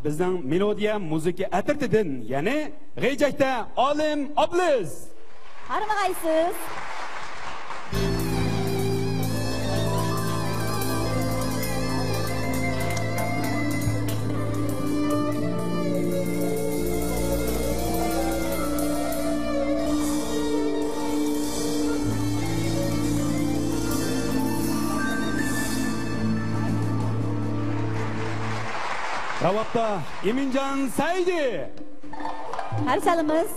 Bizning melodiya muzika atirtidan, ya'ni G'ejakda Olim Obliz. Qarmag'aysiz. Ravabda Eminjon Saidi. Har salimiz.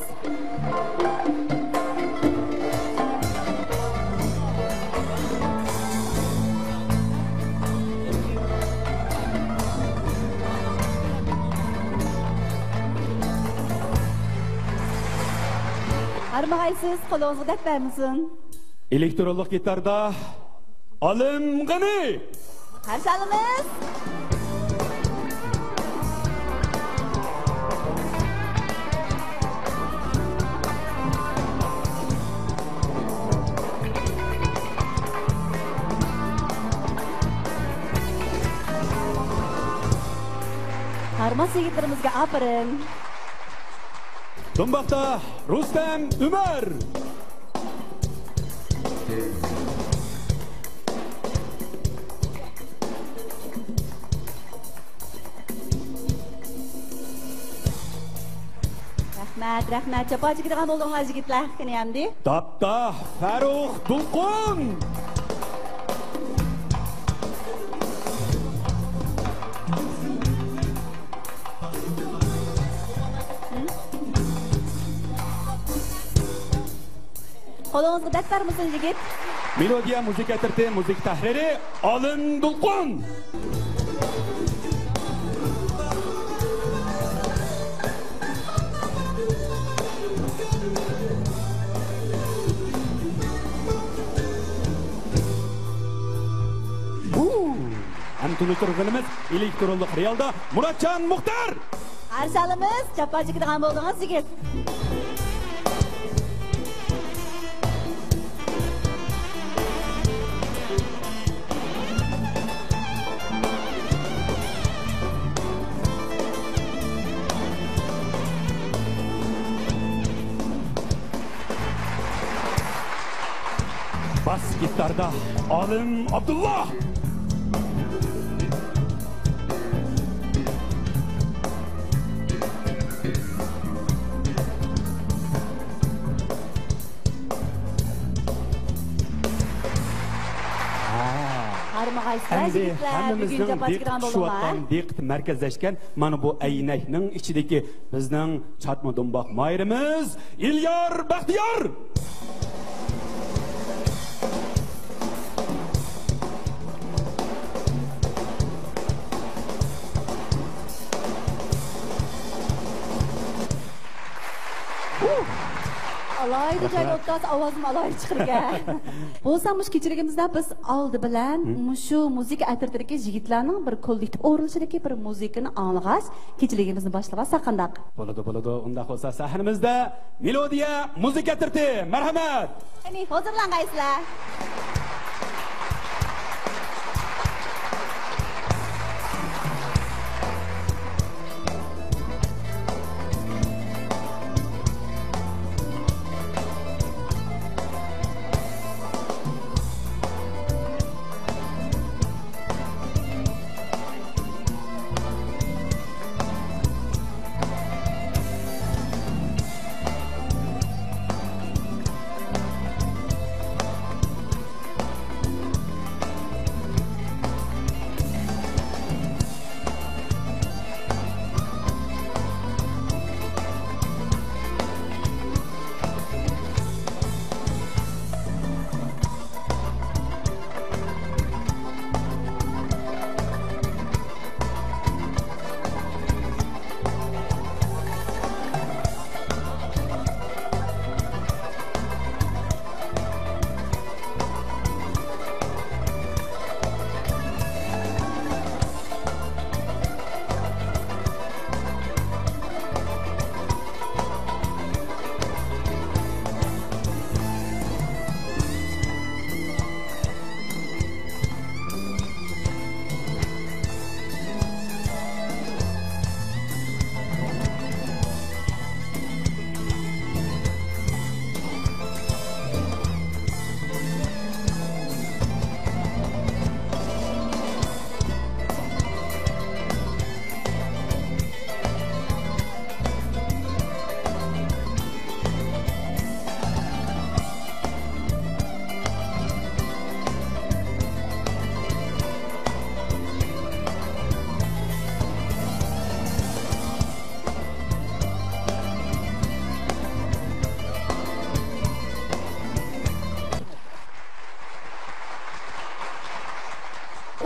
Qarmag'aysiz, qo'lingizga dard bermasin. Elektronlik gitarda Olim G'ani. Har salimiz. Harmas yigitlarimizga apirin. Do'mboqda Rustam Umar. Rahmat, chapa chekadigan bo'ldingiz yigitlar, qani hamdi. Tapda Farruh Dulqon. Qo'lingizga dard bermasin yigit. Melodiya muzika atirti, muzik tahriri Olim Dulqon. Tunishtirganimiz elektronlik realda Muratjon Muxtar. Har salimiz, chapa chekadigan bo'ldingiz yigit. Bas gitarda Olim Abdullah. Hammamizning diqqat diqqat markazlashgan mana bu aynakning ichidagi bizning chatma do'mboq mayrimiz Ilyor Baxtiyor. Alayda joyda o'tqaz, ovozim alayda chiqirgan. Bo'lsa-mush kechirigimizda biz oldi bilan shu muzika atirtidagi yigitlarning bir kollektiv o'rilishidagi bir muzikani anglag'ach, kechirigimizni boshlab qandaq. Bo'ladi. Unda bo'lsa sahnimizda melodiya muzika atirti. Marhamat. Qani, hozirlangaysizlar.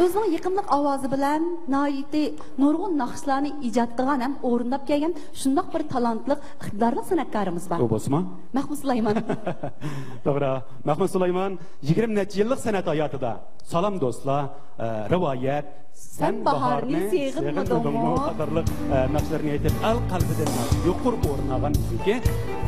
o'zining yiqimliq ovozi bilan noiti nurg'un naqshlarni ijod qilgan ham o'rindab kelgan shundoq bir talantli iqtidorli san'atkorimiz bor. U bo'lsa? Mahmud Sulaymon. To'g'ri. Mahmud Sulaymon 20 necha yillik san'at hayotida Salom do'stlar, rivoyat, Sen baharni sevg'inmidingmi qatorliq naqshlarni aytib, al qalbidan yuqur o'rnagan chunki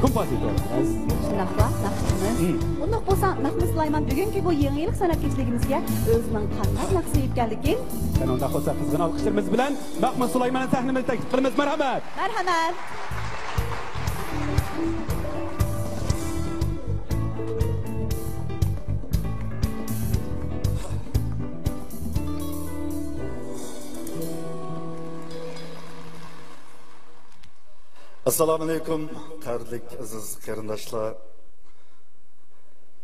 kompozitorimiz. Shunaqla naqshimiz. Unda bo'lsa Mahmud Sulaymon bugungi bu yangilik san'at kechligimizga o'zining qanday naqsh yetganligini sen unda bo'lsa qizg'in olqishlarimiz bilan Mahmud Sulaymonni sahnamizga taklif qilamiz. Marhamat. Marhamat. Assalomu alaykum, qadrli aziz qarindoshlar.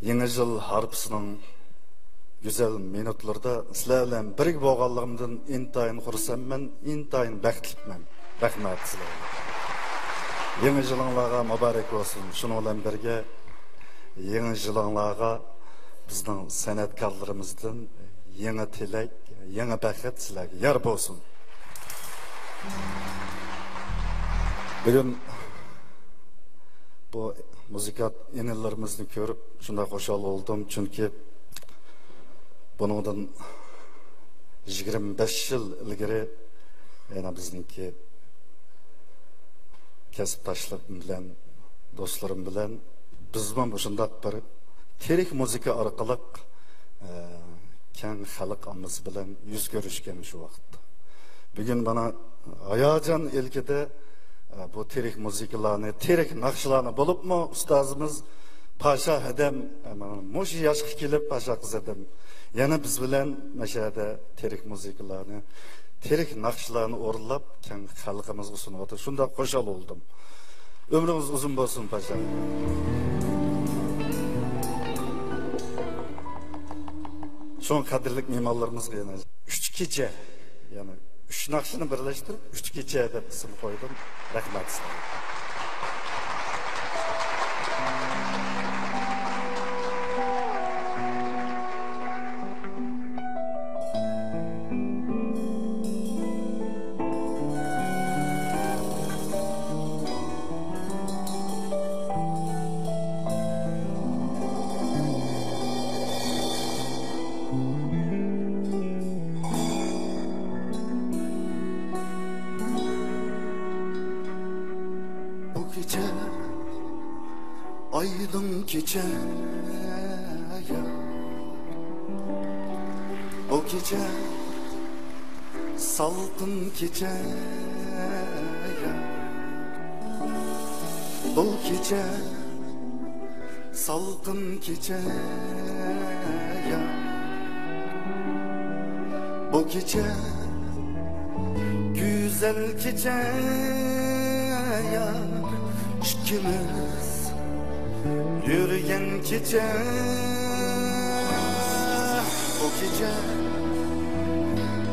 Yangi yil harpisining go'zal minutlarida sizlar bilan birga bo'lganligimdan intayin xursandman, intayin baxtliman. Rahmat sizlarga. Yangi yilingizga muborak bo'lsin. Shuning bilan birga yangi yilingizga bizning san'atkorlarimizdan yangi tilak, yangi baxt sizlarga yor bo'lsin. Bugün bu müzikat enillerimizni görüp şunda hoşal oldum çünkü bundan 25 yıl ilgari yana bizniki kasbdoshlarım bilan do'stlarim bilan bizman shunday bir tirik muzika orqali keng xalq ommasi bilan yuz ko'rishgan shu vaqtda. Bugun bana hayajon ilkida bu tirik muzikalarni, tirik naqshlarni bo'libmi ustozimiz Pasha Hadam mush yoshga kelib Pasha qizadim. Yana biz bilan mashada tirik muzikalarni, tirik naqshlarni o'rlab keng xalqimizga sunyapti. Shunda qo'shal oldum. Ömrünüz uzun bo'lsin Pasha. Son qadrli me'morlarimizga yana 3 kecha, yani 3 naqshni birlashtirib 3 kecha deb ism qo'ydim. Rahmat sizlarga. Aydın gece ya, o gece salkın gece ya, bu gece salkın gece ya, bu gece güzel gece ya, ikimiz yürüyen gece, o gece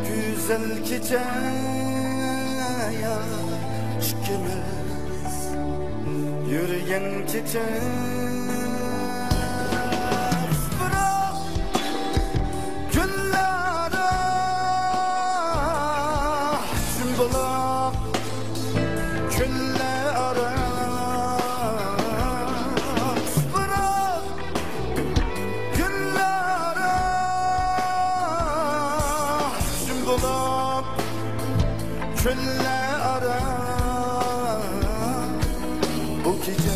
güzel gece ya, ikimiz yürüyen gece. Bırak günleri sümbülak günleri. Külle ara bu gece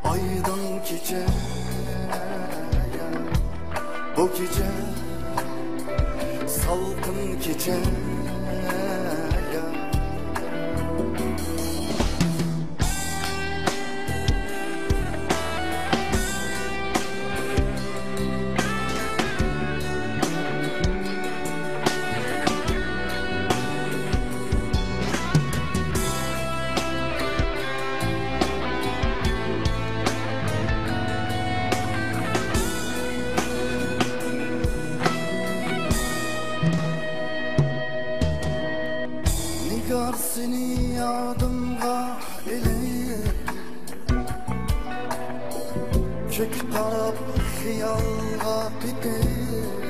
aydın gece bu gece salkın gece seni yadımga eleyip kök taraf hiyalga bitip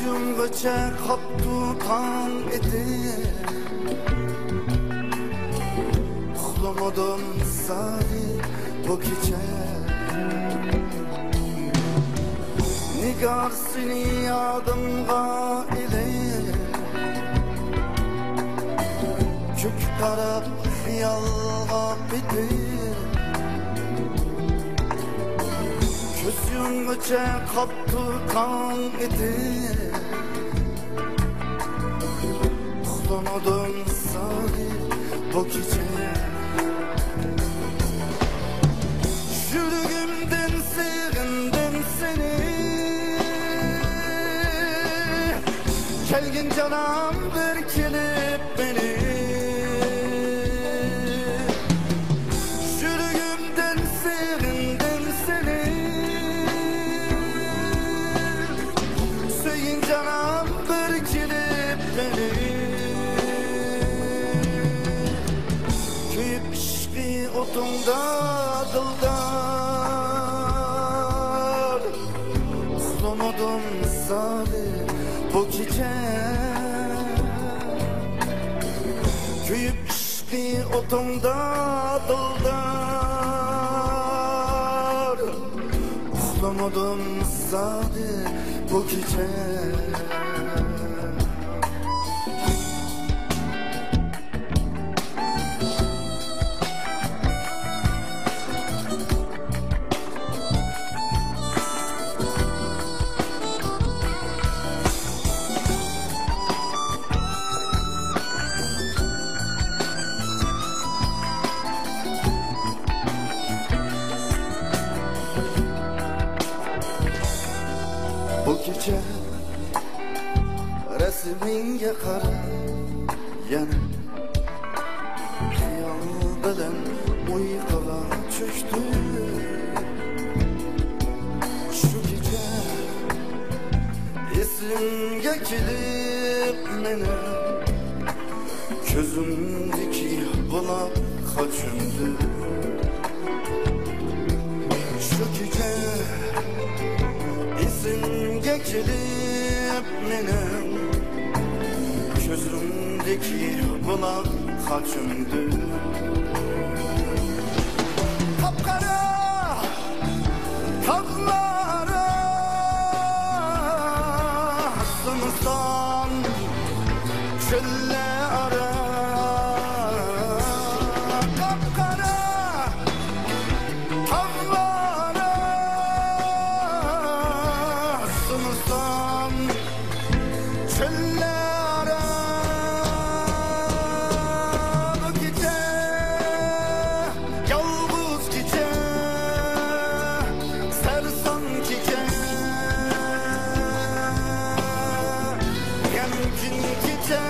yumgacha qoptu tong edi uxlamadim misali bu kecha nigar seni yodimga ilib ko'k qarab xiyolga bitib ko'z yumgacha qoptu tong edi uxlamadim misali bu kecha yürüğümden sevgindim seni kelgin canım bir kelip beni yürüğümden sevgindim seni söyleyin canım bir kelip beni köyüp pişki otunda dildar uxlamadım misali bu gece köyüp pişki otunda dildar uxlamadım misali bu gece bu gece resminge qara yana xiyol bilan uyquga cho'kdi shu kecha esimga kelib meni ko'zimdagi buloq qochindi shu kecha esimga kelib mening ko'zimdagi buloq qochindi qapqara tog'lari Hindiston cho'llari qapqara tog'lari Hindiston cho'llari bu kecha yolg'iz kecha sarson kecha g'amgin kecha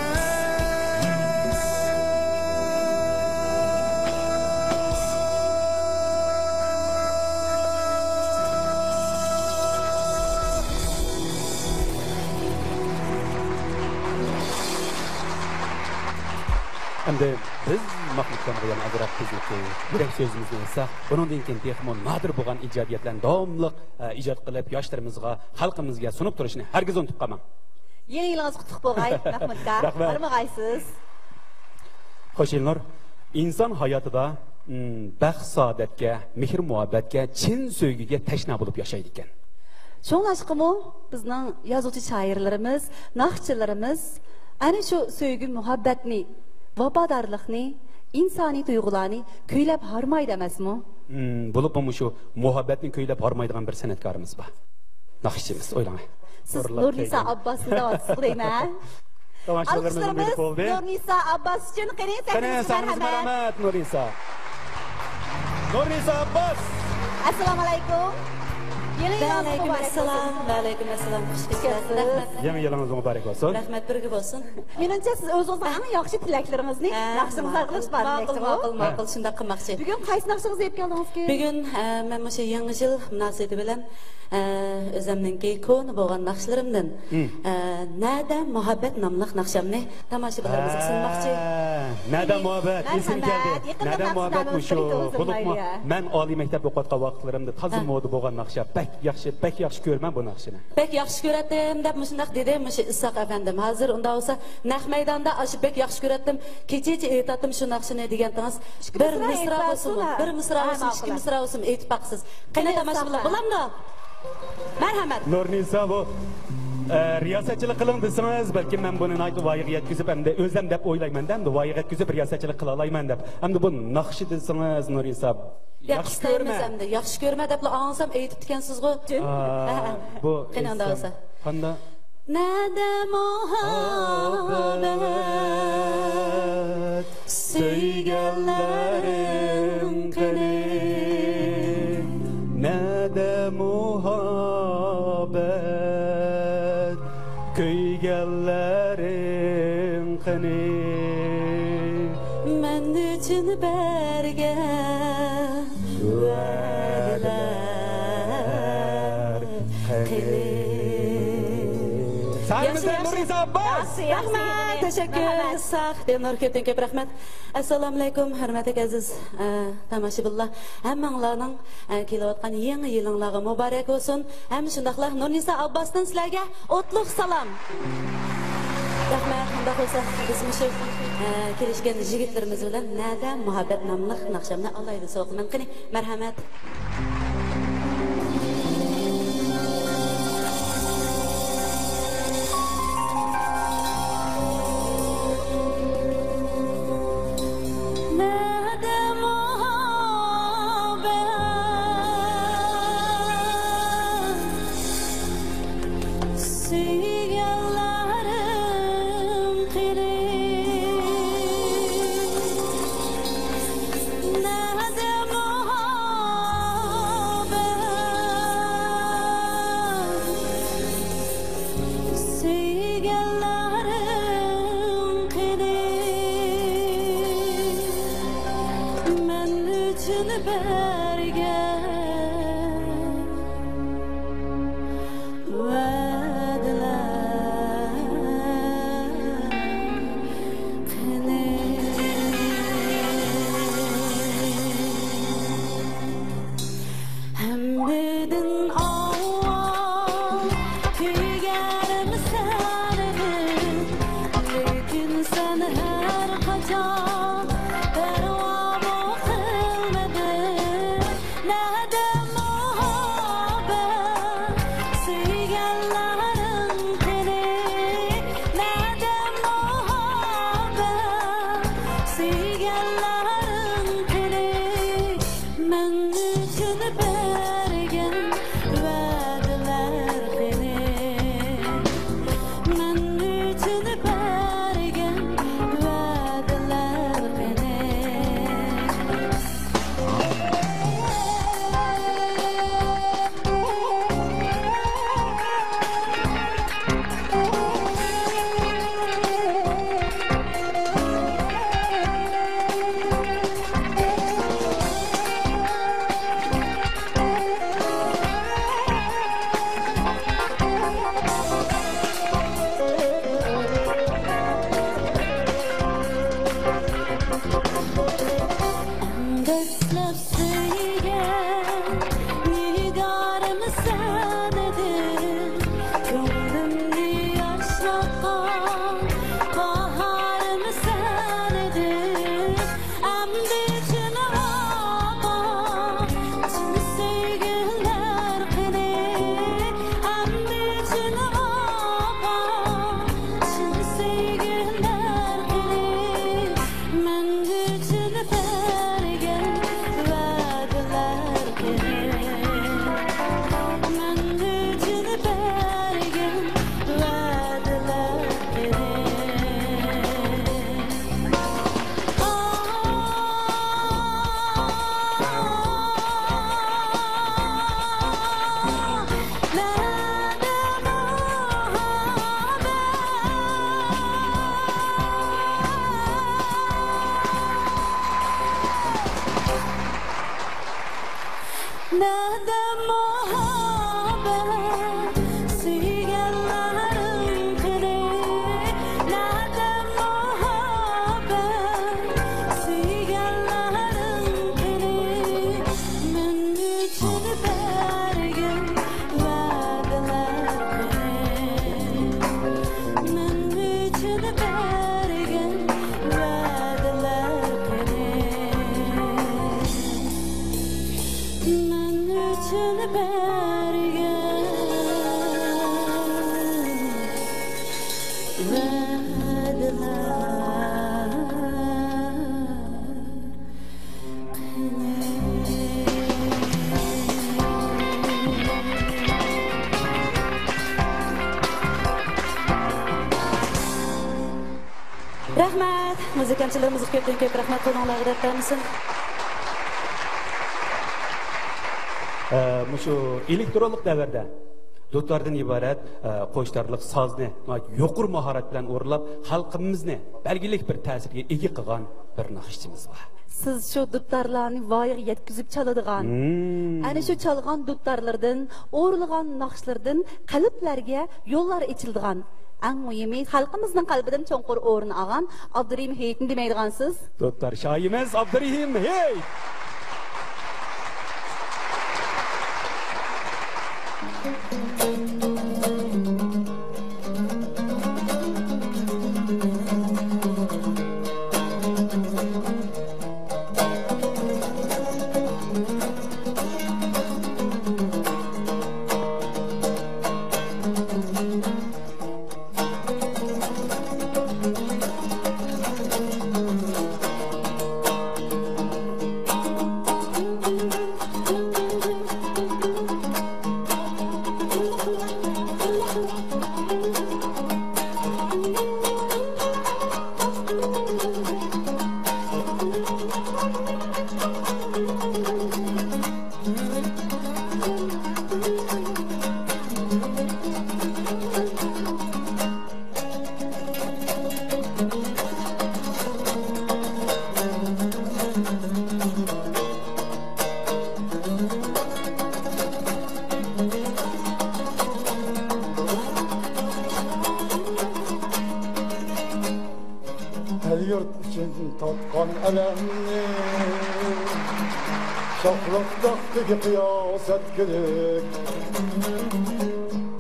Endi biz Mahmudxonga yana azroq tezlikda yurak so'zimizni aytsak, bundan keyin texmon nadir bo'lgan ijodiyatlarni davomli ijod qilib yoshlarimizga, xalqimizga sunib turishni hargiz unutib qolmang. Yeni yilınız qutlug' bo'lg'ay, Mahmudka. Rahmat. Qarmag'aysiz. Xo'sh, Elnur, inson hayotida baxt saodatga, mehr muhabbatga, chin sevgiga tashna bo'lib yashaydi ekan. Şoňlaşqymı bizning yozuvchi shoirlarimiz, naqshchilarimiz ana shu sevgi muhabbatni, vafodorlikni, insoniy tuyg'ularni kuylab harmaydi emasmi? Bo'lib shu muhabbatni kuylab harmaydigan bir san'atkorimiz bor. Naqshchimiz, o'ylang. Siz Nurnisa Abbosni da'vatsiz deyman. Tomoshalarimiz berib bo'ldi. Nurnisa Abbos uchun qanday Marhamat, Nurnisa. Nurnisa Abbos. Assalomu alaykum. Alaykum assalom. Va alaykum assalom. Xush kelibsiz. Yangi yilingiz muborak bo'lsin. Rahmat, birga bo'lsin. Menimcha siz o'zingizning eng yaxshi tilaklarimizni naqshingizni qilish Ma'qul, shunday qilmoqchi. Bugun qaysi naqshingizni yeb keldingiz-ki? Bugun men o'sha yangi yil munosabati bilan o'zimning ko'ni bo'lgan naqshlarimdan Nada muhabbat nomli naqshamni tomoshabinlarimizga sunmoqchi. Nada muhabbat esim keldi. Nada muhabbat shu. Bo'libmi? Men oliy maktab o'qiyotgan vaqtlarimda toza moda bo'lgan naqsha, bak bek yaxshi ko'rman bu naqshini. Bek yaxshi ko'ratdim deb shundaq dedi Isoq afandim. Hozir unda bo'lsa naq maydonda aşı bek yaxshi ko'ratdim. Kecha aytdim shu naqshini degantingiz. Bir misra bo'lsin, bir misra bo'lsin, ikki misra bo'lsin aytib baqsiz. Qani tomoshabinlar bo'lammi? Marhamat. Nurnisa bu riyosatchilik qiling desangiz, balki men buni voyaga yetkazib hamda o'zim deb o'ylayman-da, hamda voyaga yetkazib riyosatchilik qila olmayman deb. Hamda bu naqshi desangiz Nurnisa yaxshi ko'rmasam-da, yaxshi ko'rma deb ansam aytib ekansiz-ku. Bu qani unda bo'lsa. Qanda Nada muhabbet sevgilerim qani Nada muhabbet kuyganlarim qani Men uchun bergan va'dalar qani Rahmat, teşekkür. Sağ Nur ketdan ko'p rahmat. Assalomu alaykum, hurmatli aziz tomoshabinlar. Hammanglarning kelayotgan yangi yilinglarga muborak bo'lsin. Ham shundaqlar Nurnisa Abbosdan sizlarga o'tliq salom. Rahmat, unda bo'lsa biz shu kelishgan yigitlarimiz bilan nada muhabbat nomli naqshamni alayda so'qiman. Qani, marhamat. Rahmat, muzikanchilarimiz ko'pdan ko'p rahmat qo'llanglarga aytamiz. Shu elektronlik davrda dutordan iborat qo'shtarliq sozni yuqur mahorat bilan o'rlab xalqimizni belgilik bir ta'sirga ega qilgan bir naqshchimiz bor. Siz shu dutorlarni voyaga yetkazib chaladigan, ana shu chalgan dutorlardan, o'rilgan naqshlardan qalblarga yo'llar ochildigan. Eng muhimi xalqimizning qalbidan cho'nqur o'rin olgan Abdurahim Heyitni demaydigansiz. Dutor shoyimiz Abdurahim Heyit. Kıyaset gerek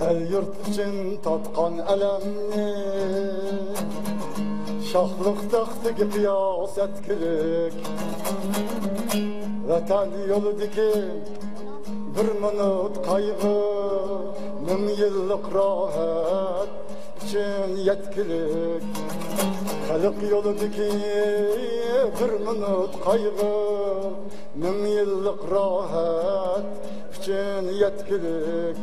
el yurt için tatkan elemni şahlıktaki kıyaset gerek vatan yoludaki bir minut kaygı 1000 yıllık rahat için yetkilik Halk yoludaki bir minut kaygı 1000 yıllık rahat için yetkilik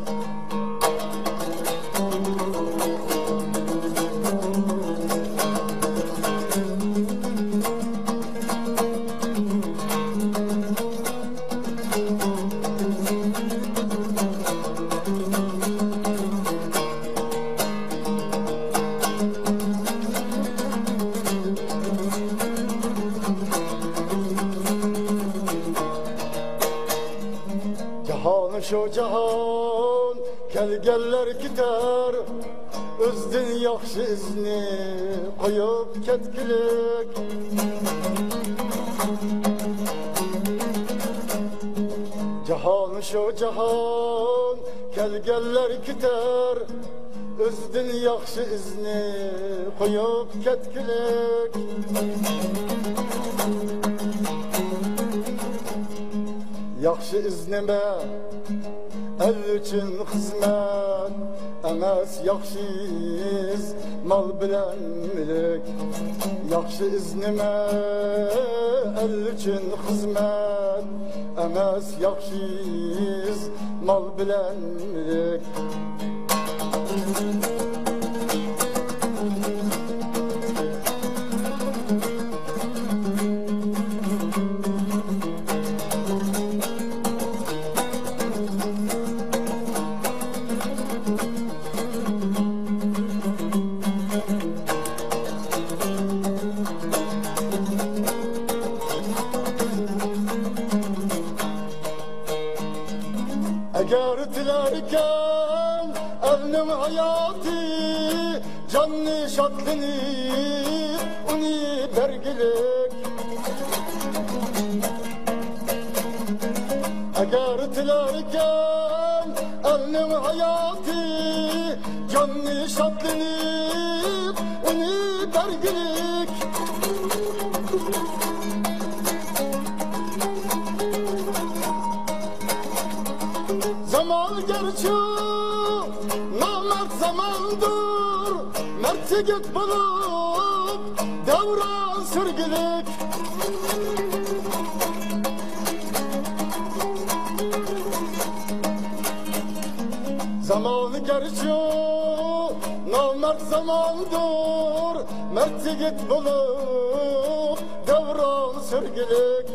Şu cahan kelgeller gider Özdün yaxşı izni koyup ketkilik Cahan şu cahan kelgeller gider Özdün yaxşı izni koyup ketkilik Yaxşı iznime el için hizmet emas yaxşıyız mal bilen milik Yaxşı iznime el için hizmet emas yaxşıyız mal bilen milik Dilerken evnim hayatı canlı şadlanıp onu bergilik Eğer dilerken evnim hayatı canlı şadlanıp onu bergilik Zaman gerçi namert zamandır Mert mertigit bulup devran sürgülük. Zamanı gerçi namert zamandır, mertigit bulup devran sürgülük.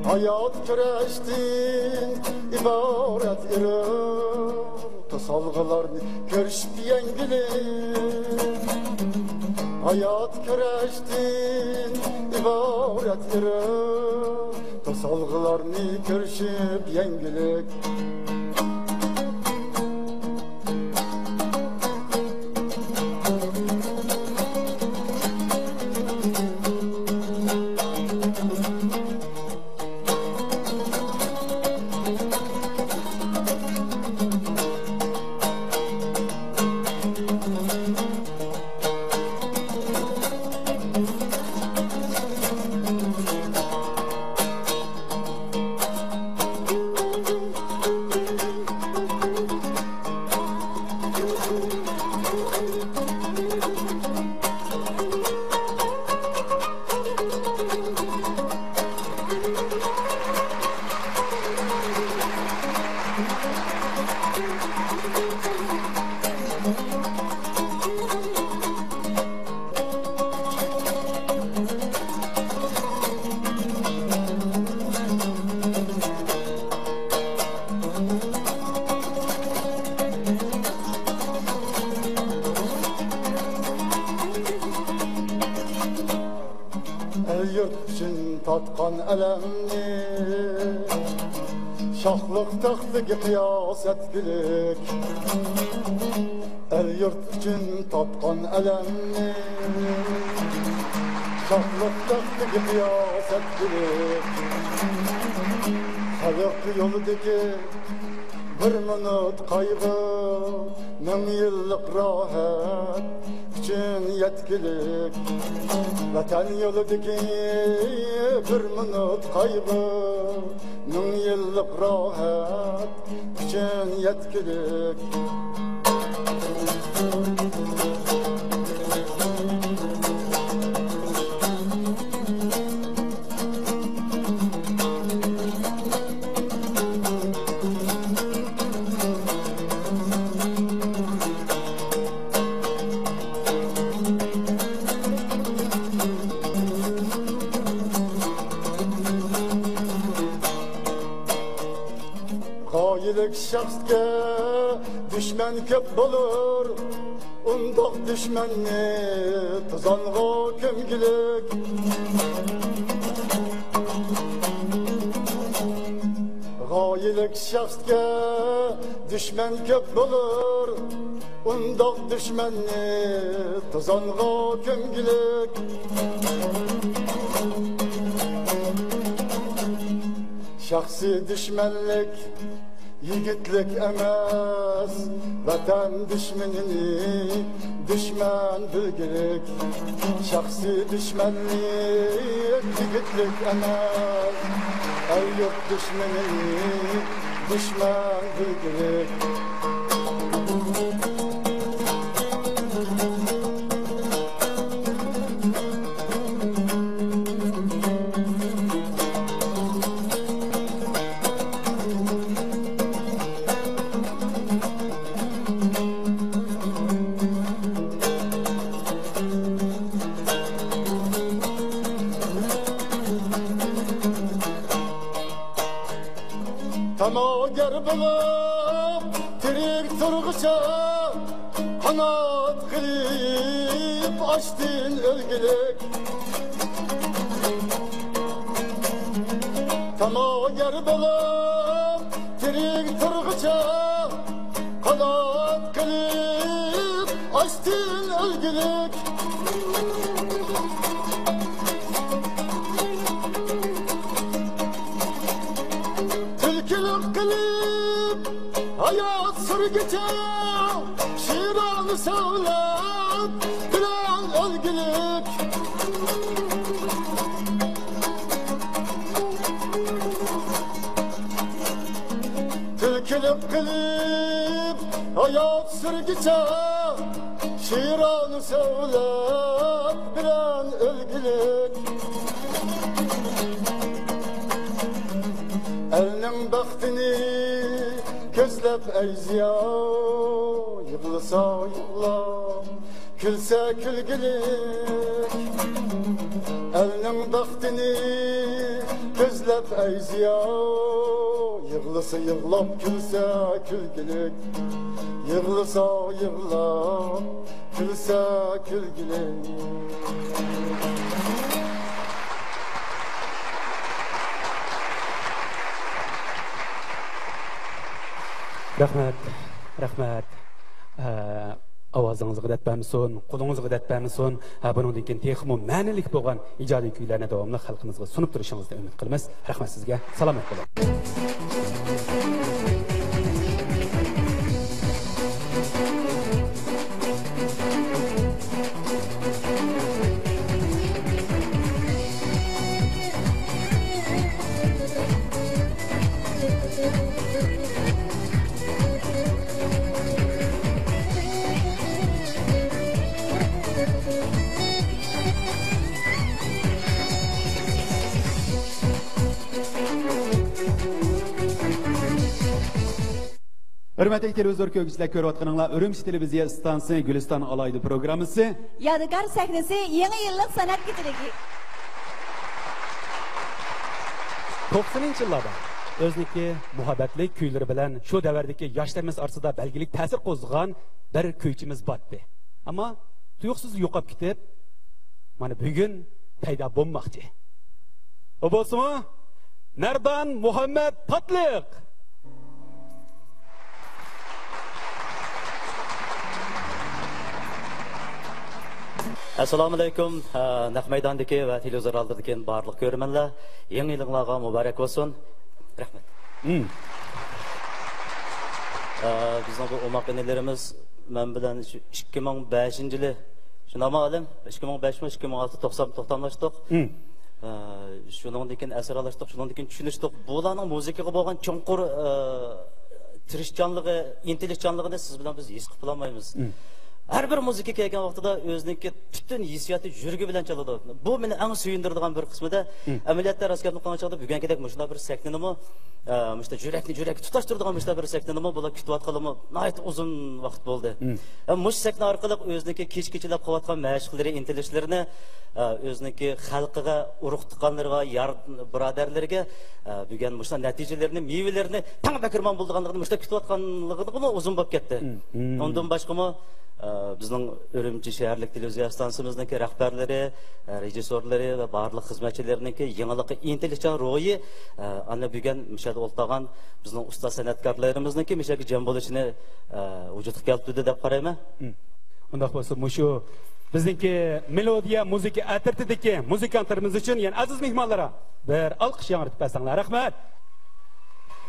Hayat küreştin ibaret irim, tosalgılarını körüşüp yengilik. Hayat küreştin ibaret irim, tosalgılarını körüşüp yengilik. Tatkan elemni şahlık taxtığı kıyas etkilik. El yurt için tatkan elemni şahlık taxtığı kıyas etkilik. Halık yoludaki bir minut kaygı, min yıllık rahat için yetkilik. Vatan yoludaki bir minut kaygı, min yıllık rahat için yetkilik. Gayilik şahsga düşman köp bulur, undaq düşmanni tuzanğa kömgilik. Gayilik şahsga düşman köp bulur, undaq düşmanni tuzanğa kömgilik. Şahsi düşmanlık yigitlik emas, vatan düşmanini düşman bilgilik. Şahsi düşmanlık yigitlik emas, el yurt düşmanini düşman bilgilik. Tamager bulup tirik turgıça kanat kılıp açtın ölgülük. Tamager bulup tirik turgıça kanat kılıp açtın ölgülük. Tilkilik kılıp hayat sürgüce, şiranı savlat bilen ölgülük. Tilkilik kılıp hayat sürgüçe şiranı söylep bilen ölgülük elinin baktini gözlep eyziya yıkılsa yıkla külse külgülük elinin baktini gözlep eyziya yıkılsa yıklap külse külgülük yıkılsa yıklap külse külgülük Rahmat, rahmat. Ovozingizga datbamison, qo'lingizga datbamison, buningdan keyin texmo ma'nilik bo'lgan ijodiy kuylarni davomli xalqimizga sunib turishingizni umid qilamiz. Rahmat sizga. Salomat bo'ling. Hürmetli televizyon kökçüler körvatkanınla Ürümçi Televiziya Stansı Gülistan Alaydı programısı. Yadigar sahnesi yeni yıllık sanat getirigi. 90 yıllarda özniki muhabbetli küyleri bilen şu deverdeki yaşlarımız arsada belgilik tesir kozduğun bir küyçimiz battı. Ama tuyuksuz yoqap gitip, mana bugün payda bulmakçı. O bolsa mı? Nerdan Muhammed Tatlık? Assalamu alaikum. Naq maydondagi va televizor oldidagi barliq ko'rmanlar, yangi yilingizga muborak bo'lsin. Rahmat. Bizning bu omoqinlarimiz men bilan 2005-yili shunama olim 2005-2006 90-90lashdiq. Shundan keyin asralashdiq, shundan keyin tushunishdik. Bularning muzikaga bo'lgan chonqur tirishchanligi, intellektchanligini siz bilan biz his qila olmaymiz. Her bir müzik kelgan vaqtida o'ziniki bütün hissiyoti yurgi bilan chaladi. Bu meni eng suyundiradigan bir qismida amaliyotda raskat qilgan chog'da bugungidak mushunda bir sakninimi, mushunda yurakni tutashtiradigan mushunda bir sakninimi bular kutayotganimi nihoyat uzun vaqt bo'ldi. Mush sakna orqali o'ziniki kech-kechalab qilayotgan mashqlari, intilishlarini o'ziniki xalqiga, urug' tuqqanlarga, yar birodarlarga bugun mushunda natijalarini, mevalarini tang bakirmon bo'lganligini mushunda kutayotganligini uzun bo'lib ketdi. Ondan boshqami bizning Ürümçi shaharlik televiziya stansiyamizningki rahbarlari, rejissorlari va barliq xizmatchilarininki yangilikqa intilishchan ro'yi ana bugun mishada o'ltagan bizning usta san'atkorlarimizningki mishaga jam bo'lishini vujudga keltirdi deb qarayman. Undaq bo'lsa, mushu bizningki melodiya muzika atirtidagi muzikantlarimiz uchun, ya'ni aziz mehmonlar, bir alqish yangiritib bersanglar. Rahmat.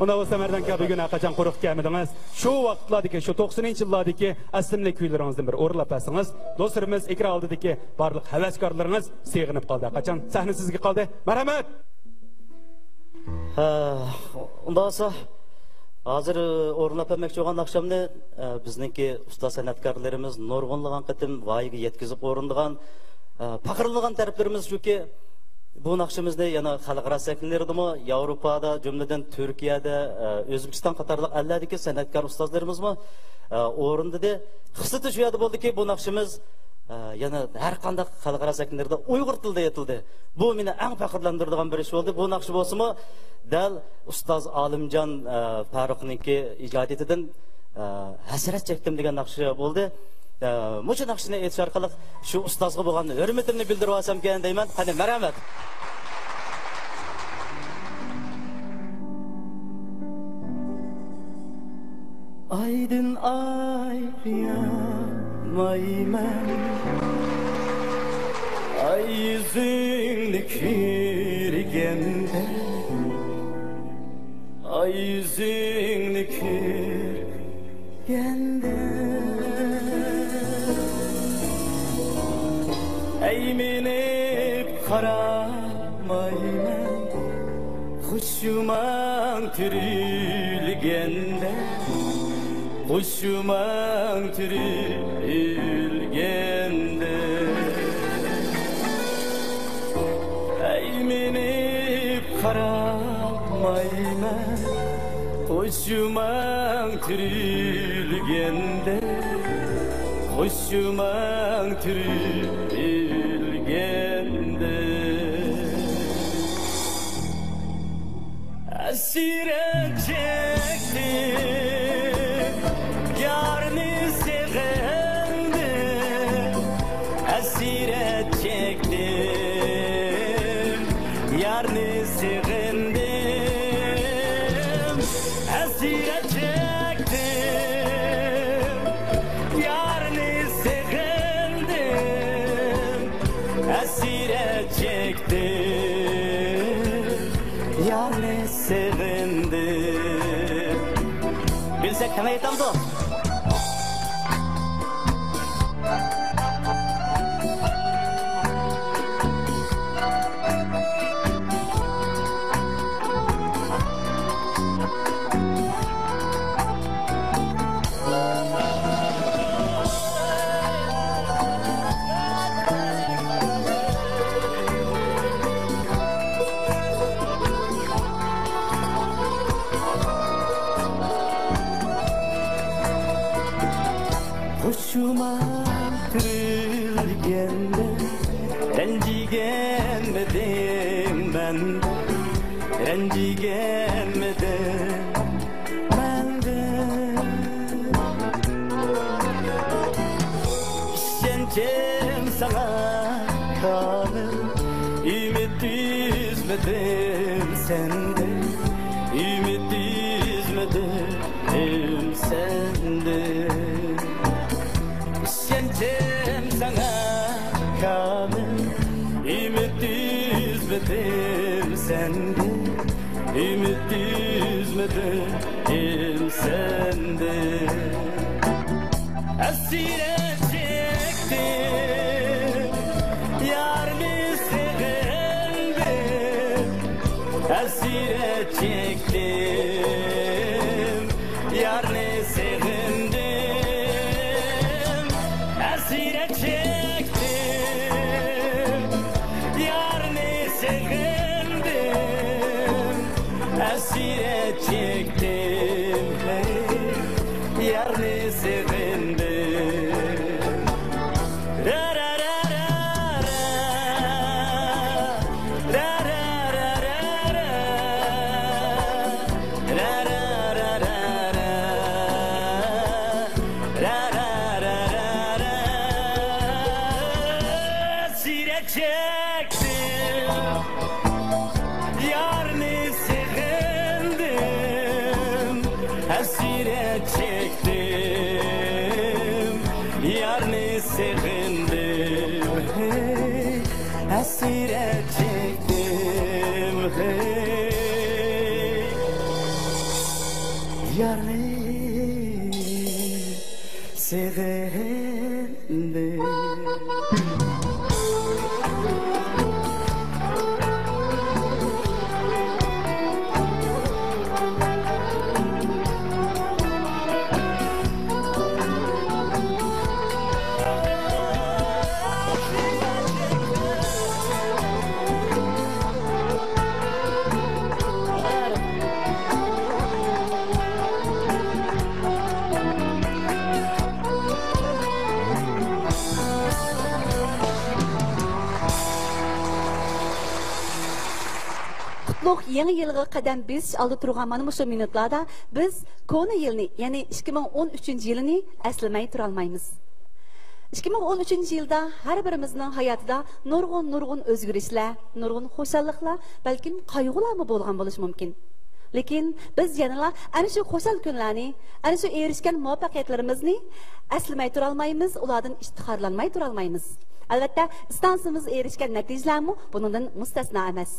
Ona olsa merdanka bugün qachon qo'riq kelmadingiz. Shu vaqtlardagi, shu 90-yillardagi aslimli kuylaringizdan bir o'rlab bersangiz, do'stlarimiz ekran oldidagi barliq havaskorlaringiz seg'inib qoldi. Qachon sahna sizga qoldi? Marhamat. Unda olsa hozir o'rnab bermoqchi bo'lgan oqshomni bizningki usta san'atkorlarimiz nurg'unlagan qatim voyaga yetkazib o'rindigan faqirlagan taraflarimiz shuki bu naqshimizni yana xalqaro sahnalaridami, Yevropada, jumladan Turkiyada, O'zbekiston qatorliq allardagi san'atkor ustozlarimizmi o'rindida xislat shu yerda bo'ldiki, bu naqshimiz yana har qanday xalqaro sahnlarda Uyg'ur tilida aytildi. Bu meni eng faxrlantiradigan bir ish bo'ldi. Bu naqsh bo'lsa-mu, dal ustoz Olimjon Faruqningki ijodiyatidan hasrat chekdim degan naqsh bo'ldi. Mucha naqshni aytish orqali shu ustozga bo'lgan hurmatimni bildirib olsam ekan deyman. Qani marhamat. Aydın ayriyamayman ay yüzünü kirgende ay yüzünü kirgende eğmenip karamayman Kuşuman türülgende Hoşuma tirilgende Eymenip karamayman Hoşuma tirilgende Hoşuma tirilgende Esire çektim yarını sevende Esire çektim yarını sevende Esire çektim yarını sevende Esire çektim yarını sevende Bilsek hemen yetem dost Hoşuma tirilgende Rencigenmedim ben Rencigenmedim ben de İşkencem sana kalır Ümit üzmedim sende Ümit üzmedim sende İşkencem sana kalır Ümit üzmedim sende Ümit üzmedim sende Esire çektim yarını sevende Esire çektim yarını sevende Esire çektim yarını sevendim Esire çektim yarını sevendim Ra ra ra ra ra ra ra ra ra ra ra ra ra ra ra ra ra Esire çektim yarını sevendim Esire çektim yarını sevendim hey, Esire çektim hey, yarını sevendim Yeni yılga qadam biz aldı turgan mana şu minutlarda biz konu yılını yani 2013 yılını eslemey turalmaymiz. 2013 yılda her birimizning hayotida nurg'un o'zgarishlar, nurg'un xo'shalliklar, balkim qayg'ularmi bo'lgan bo'lishi mumkin. Lekin biz yana ana shu xo'shal kunlarni, ana shu erishgan muvaffaqiyatlarimizni eslamay turalmaymiz, ulardan iftixorlanmay turalmaymiz. Albatta, istansimiz erishgan natijalarmi bundan mustasno emas.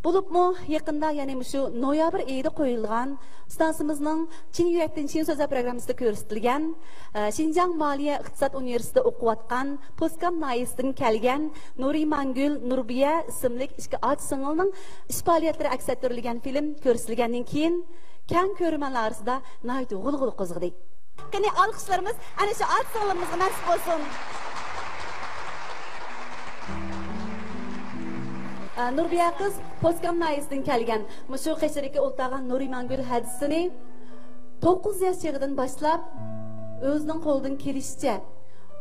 Bulupmu yakında yani şu noyabr ayında koyulgan stansımızın Çin Yürekten Çin Sözler programımızda görüntülengen Şinjan Maliye İktisat Üniversitesi okuvatkan Poskam Nayis'ten kelgen Nuri Mangül Nurbiye isimli iki aç sınırının iş faaliyetleri aks ettirilgen film görüntülengenin keyin keng ko'rmanlar orasida nayt g'ulg'ul qo'zg'adi. Qani alqishlarimiz ana shu ot singlimizga nasib bo'lsin. Nurbiya qiz Poskamnayisdan kelgan. Mushu qashirga o'ltagan Nurimangul hadisini 9 yosh chig'idan boshlab o'zining qo'lidan kelishicha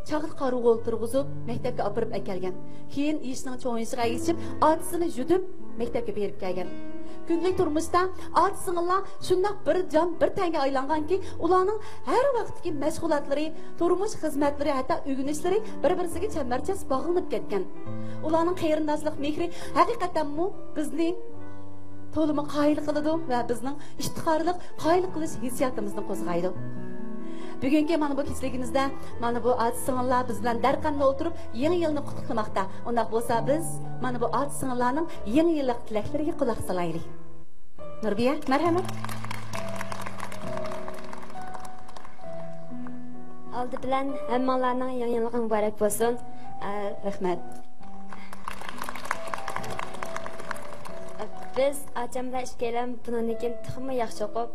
chaqir qaruv o'ltirg'izib maktabga olib borib kelgan. Keyin ishning cho'yishiga yetib, otisini yutib maktabga berib kelgan. Günlük turmuşda ot singillar shundoq bir jon bir tanga aylanganki, ularning har vaqtdagi mashg'ulotlari, turmush xizmatlari, hatto o'ginishlari bir-biriga chambarchas bog'lanib ketgan. Ularning qarindoshlik mehri haqiqatan bizni to'limi qoyil qiladi va bizning iftixorlik qoyil qilish hissiyotimizni qo'zg'aydi. Bugungi mana bu kechligimizda mana bu ot singillar biz bilan darqanda o'tirib yangi yilni qutlamoqda. Undaq bo'lsa biz mana bu ot singillarning yangi yillik tilaklariga quloq solaylik. Nurbiya, marhamat. Aldı bilan hammalarning yangi yili muborak bo'lsin. Rahmat. Biz acamda ishkelam buningkin texmi yaxshi o'qib,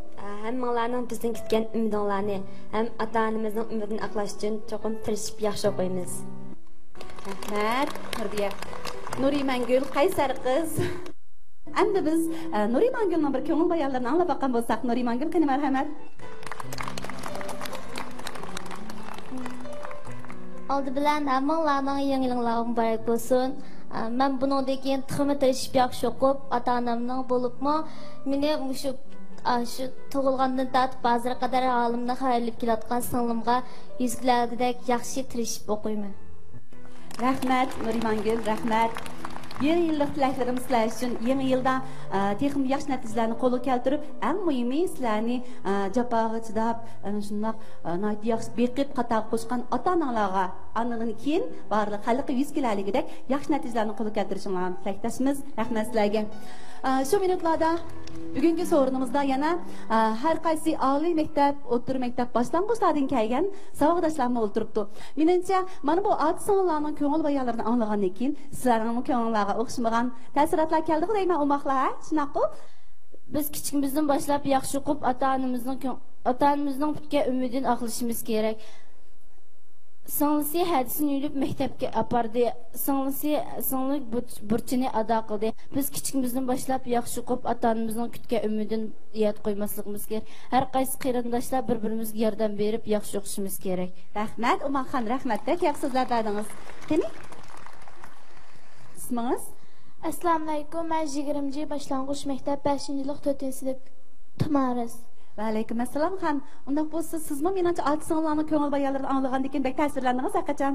hammalarning bizning kutgan umidlarni ham ota-onamizning umidini aqlash uchun cho'qim tirishib yaxshi o'qiymiz. Rahmat, Nurbiya. Nurimangul qaysar qiz. Endi biz Nurimangulning bir ko'ngil bayonlarini anglab boqqan bo'lsak, Nurimangul qani marhamat. Aldı bilan hammalarning yangi yillari muborak bo'lsin. Men buningdan keyin texmi tirishib yaxshi o'qib, ota-onamning bo'libmi, meni shu tug'ilgandan tortib hozirga qadar holimni xayrlab kelayotgan singlimga yuzlardek yaxshi tirishib o'qiyman. Rahmat, Nurimangul, rahmat. Yangi yillik tilaklarimiz sizlar uchun yangi yilda texnik yaxshi natijalarni qo'lga keltirib, eng muhimi sizlarni jafoga chidab, shundoq yaxshi beqib qator qo'shgan ota-onalarga anidan keyin barliq xalqqa yuz kelaligidek yaxshi natijalarni qo'lga keltirishinglarni tilakdashimiz. Rahmat sizlarga. Shu minutlarda bugungi so'rinimizda yana har qaysi oliy maktab, o'rta maktab boshlang'ichlaridan kelgan savodashlarni o'ltiribdi. Menimcha, mana bu ot-singillarning ko'ngil bayonlarini anglagandan keyin sizlarning ko'ngillariga o'xshamagan ta'sirotlar keldi deyman, umoqlar, shunaqa. Biz kichikimizdan boshlab yaxshi o'qib, ota-onamizning bitgan umidini aqlashimiz kerak. Singlisi hadisini yurib maktabga apardi. Singlik burchini ado qildi. Biz kichikimizdan boshlab yaxshi o'qib, ota-onamizning kutgan umidini yod qo'ymasligimiz kerak. Har qaysi qarindoshlar bir-birimizga yordam berib yaxshi o'qishimiz kerak. Rahmat, Umarxon, rahmat. Yaxshi so'zlar dedingiz. Qani? İsmingiz? Assalomu alaykum. Men 20-chi boshlang'ich maktab 5-yillik 4-sinf Tumaris. Va alaykum assalom ham. Unda bo'lsa, sizmi menimcha ot-singillarning ko'ngil bayonlarini anglagandan keyin bek ta'sirlandingiz qachon?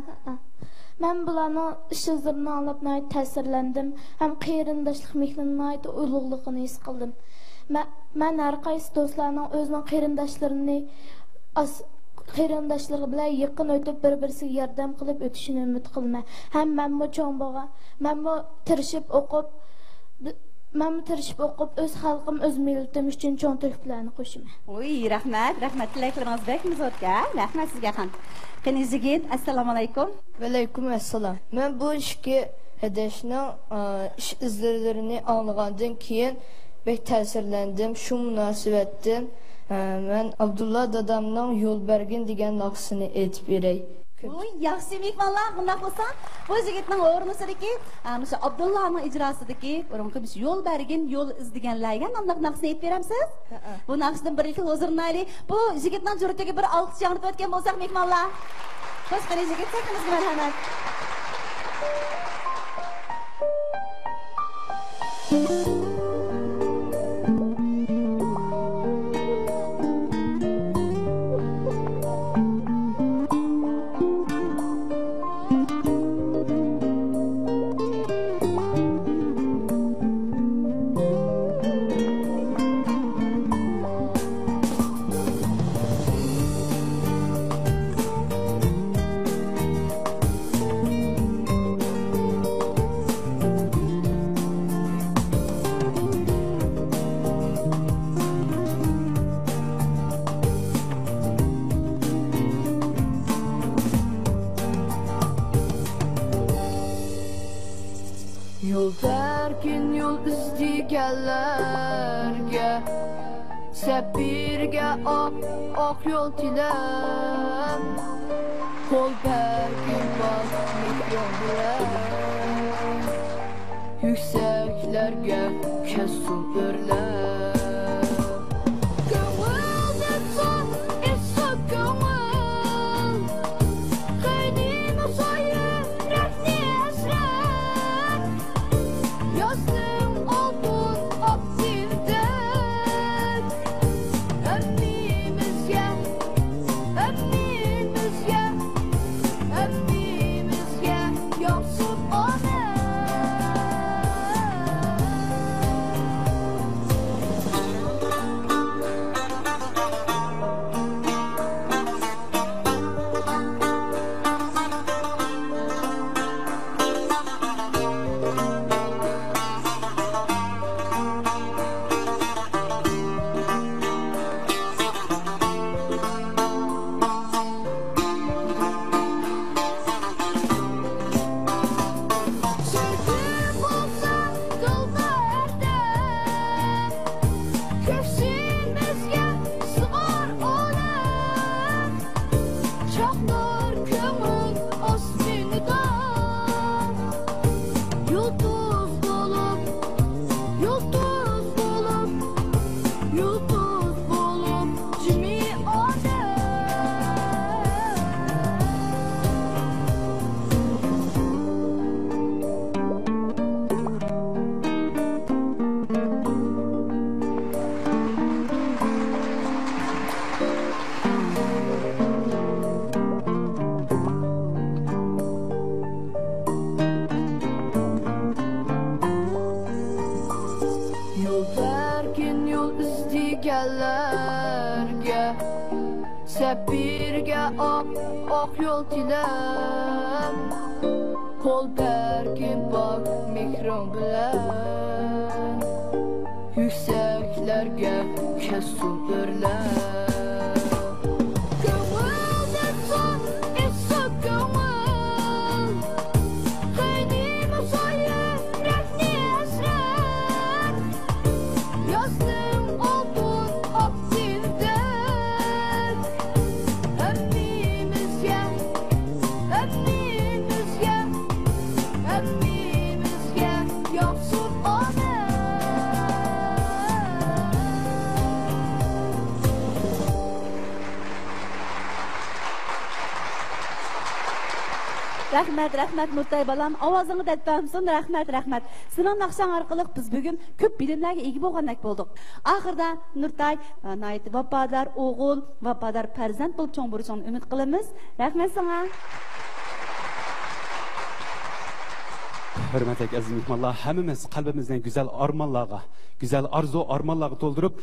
Men bularning ishizlarini anglab ta'sirlandim. Ham qarindoshlik mehrining ulug'ligini his qildim. Men har qaysi do'stlarning o'zining qarindoshlari bilan yaqin o'tib bir-birisiga yordam qilib o'tishini umid qilma. Ham menmi cho'ngboga, menmi tirishib o'qib, o'z xalqim, o'z millatim uchun cho'ng tilaklarni qo'shaman. Voy, rahmat, tilaklaringiz bekmiz o'tga. Rahmat sizga ham. Qani yigit, assalomu alaykum. Va alaykum assalom. Men bu ishga hadashning ish izlarini anglagandan keyin bek ta'sirlandim. Shu munosabatdan men Abdulla dadamning yo'l bergin degan naqsini aytib beray. Voy, yaxshi mehmonlar, bunday bo'lsa, bu yigitning o'rnisidagi, o'sha Abdullaning ijrosidagi, o'rinqimiz yo'l bergin, yo'l izlaganlarga nomli naqsni aytib beramsiz? Bu naqshdan birlikda hozirnali. Bu yigitning juratiga bir olqish yo'nib o'tgan bo'lsak, mehmonlar. Xo'sh, qani yigit, sizga marhamat. Sepirge ak yol tilem Kol bergin bak mikron bilen Yükseklerge kesun örler Sepirge ak yol tilem Kol bergin bak mikron bilen Yükseklerge kesun örler Rahmat Nurtay balam, ovozingni tatbamsin. Rahmat. Sening naqshang orqali biz bugun ko'p bilimlarga ega bo'lgandek bo'ldik. Oxirda Nurtay nayt vafodar o'g'il, vafodar farzand bo'lib cho'ng bo'lishini umid qilamiz. Rahmat senga. Hürmetli aziz mehmonlar, hammamiz qalbimizdan güzel armonlarga, güzel arzu armonlarga to'ldirib,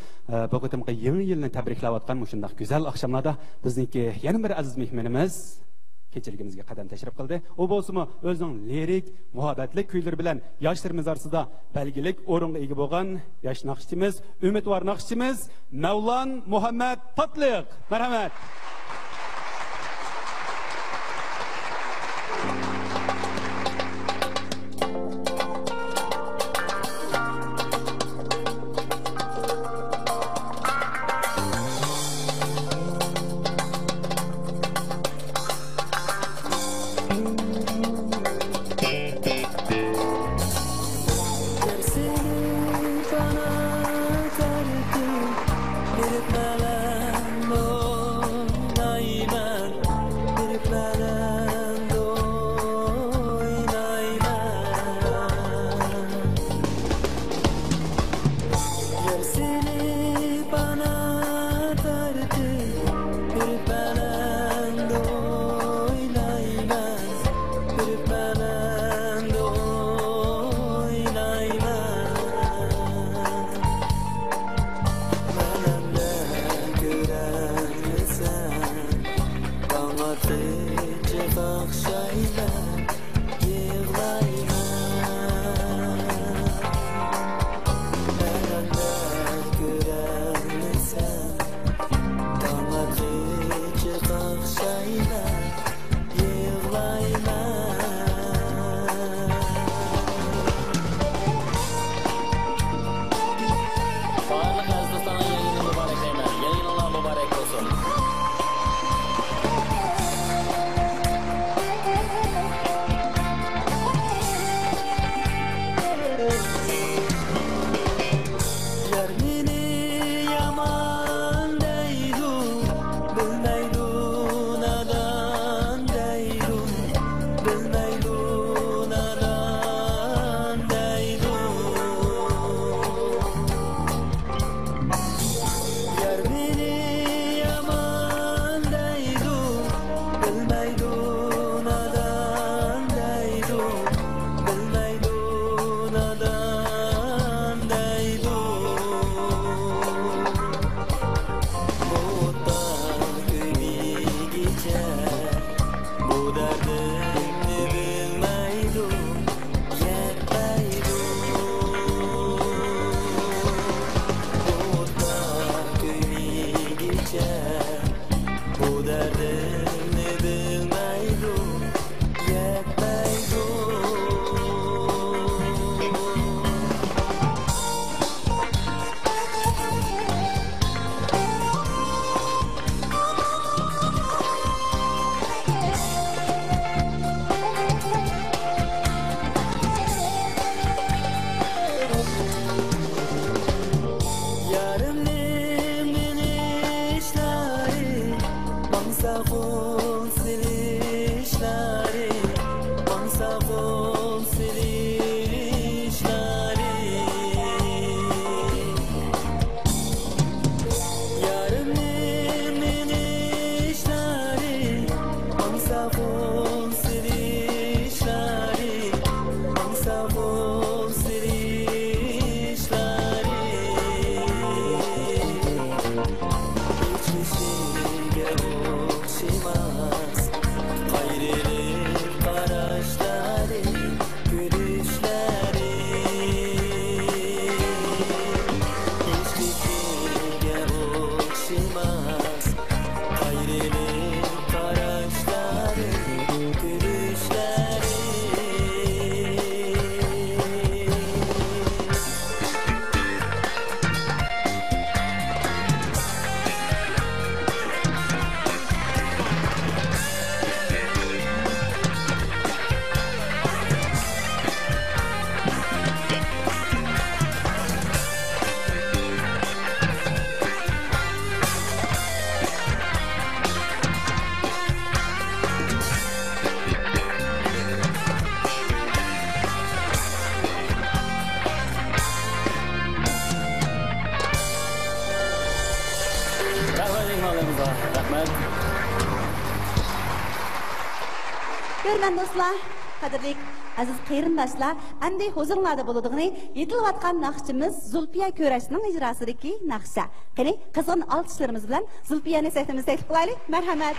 bu qitimqi yangi yilni tabriklayotgan shunday güzel oqshomlarda bizniki yana bir aziz mehmonimiz kechiligimizga qadam tashrif qildi. U bo'lsa-mu o'zining lirik, muhabbatli kuylari bilan yoshlarimiz orasida belgilik o'ringa ega bo'lgan yosh naqshchimiz, umidvor naqshchimiz Mavlon Muhammad Totliq. Marhamat. Görmen dostlar, qadrli aziz qeyrindoshlar, endi huzurlarda bo'ladigan yetilayotgan naqshimiz Zulfiya Ko'rashning ijrosidagi naqsha. Qani qizg'in olqishlarimiz bilan Zulfiyani sahnamizga taklif qilaylik. Marhamat.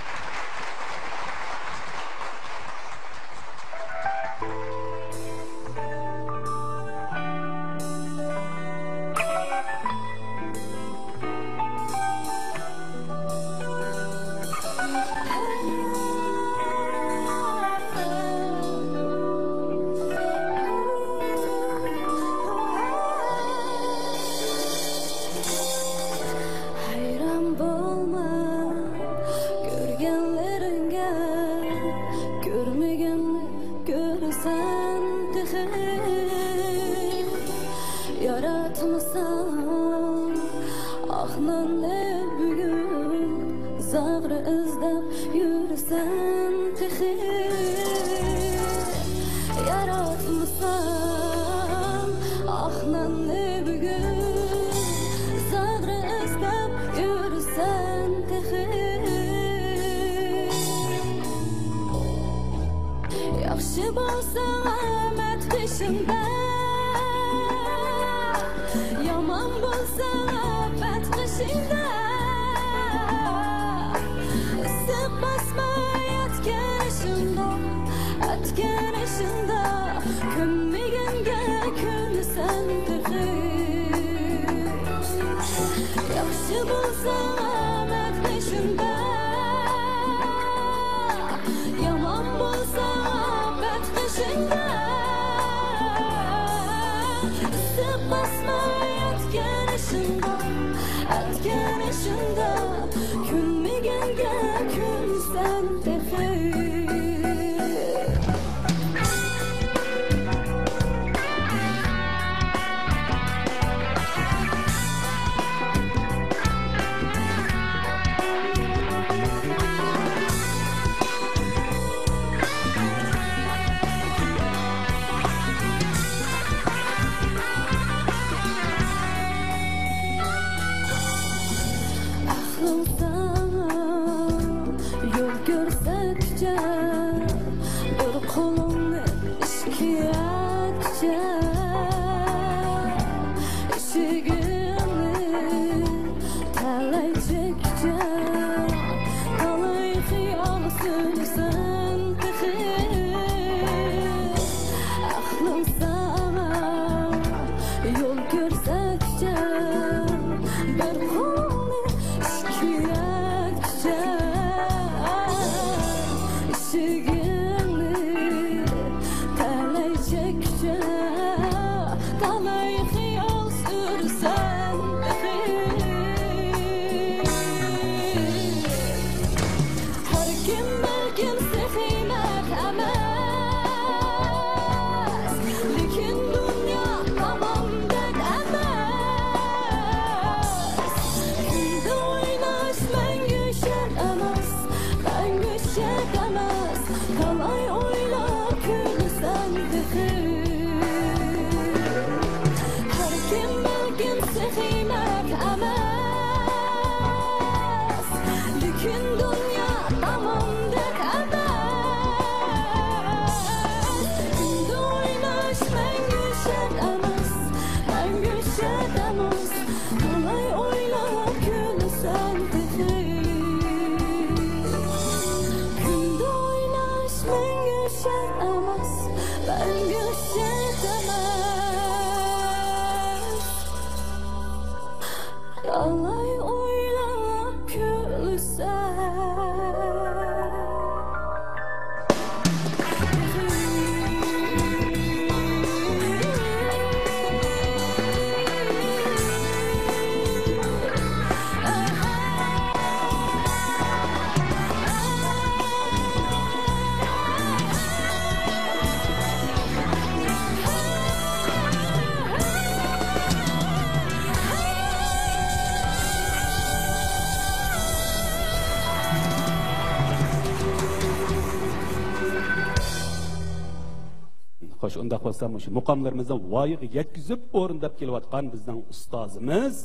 Xo'sh, unda bo'lsa, shu muqomlarimizni voyaga yetkazib o'rindab kelayotgan bizning ustozimiz,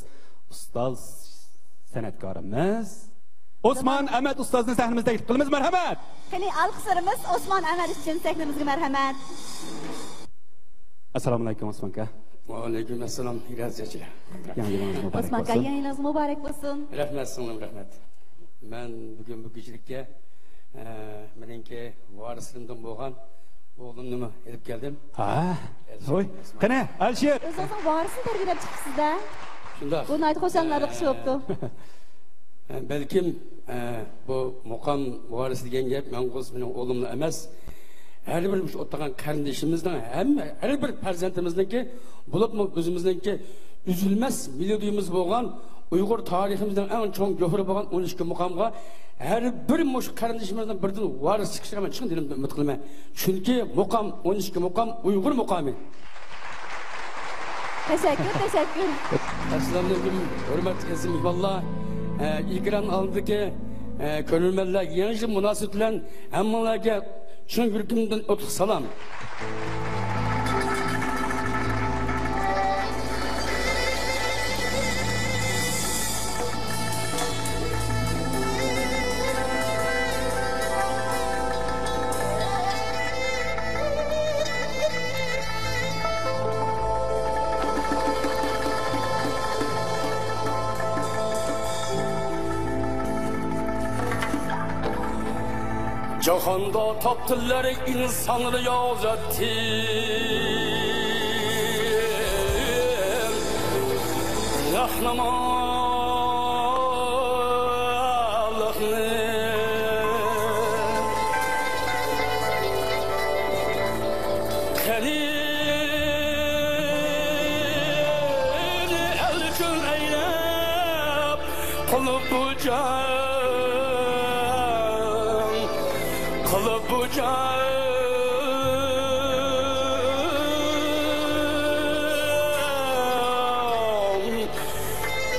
ustoz san'atkorimiz Osman Ahmad ustozni sahnimizda taklif qilamiz. Marhamat. Qani alqishlarimiz Osman Ahmad uchun sahnimizga marhamat. Assalomu alaykum Osman aka. Va alaykum assalom, g'aziyatchilar. Osman aka, yangingiz muborak bo'lsin. Rahmat, singlim, rahmat. Men bugun bu kechilikka meningki varislimdan bo'lgan o'g'limni elib keldim. Ha. Voy, qani Alshir. O'zingiz varisni tarbiyalab chiqibsiz-da? Shunday. Buni aytib qo'shanlarni qishibdi. Balkim bu muqam varis degan gap men mening o'g'limni emas, her bir o'tgan qarindishimizdan, her bir farzandimizniki, bo'libmi o'zimizniki üzülmez melodiyamiz bo'lgan Uyg'ur tariximizdan eng cho'ng johri bo'lgan 12 muqamga her bir mush qarindishimizdan birdan varis chiqishiga men chin dilimdan umid qilaman. Chunki muqam 12 muqam Uyg'ur muqami. Teşekkür. Assalomu alaykum, hurmatli azim vallah. İkram aldiki ko'rilmalar yangi munosabat bilan hammalarga chin yurtimdan o'tib salom. Cahanda taptıları insanları yağlattı. Rahnama Allah'ını Kelini el-kün eylep Kılıp bucağı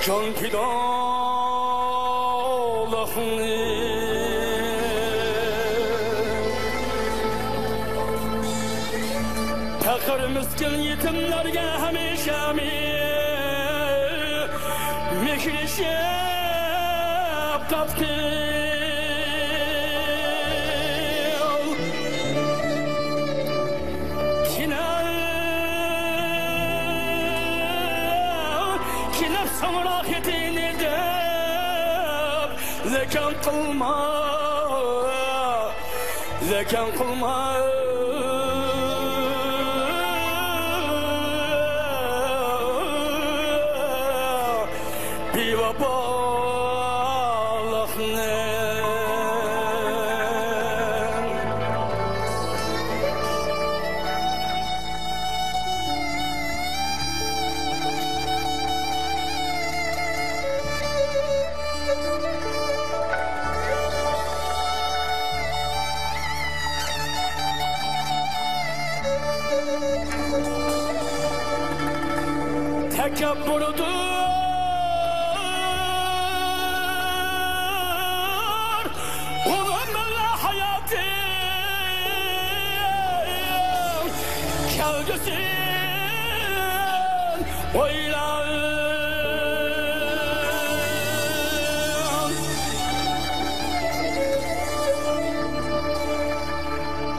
Can fidalahını Takır miskin yetimlerge hemşemi Mehri şefkatkı Zekan kılma Bir vabalahne Tekabburudur Ulumla hayatım Kelgüsün oylan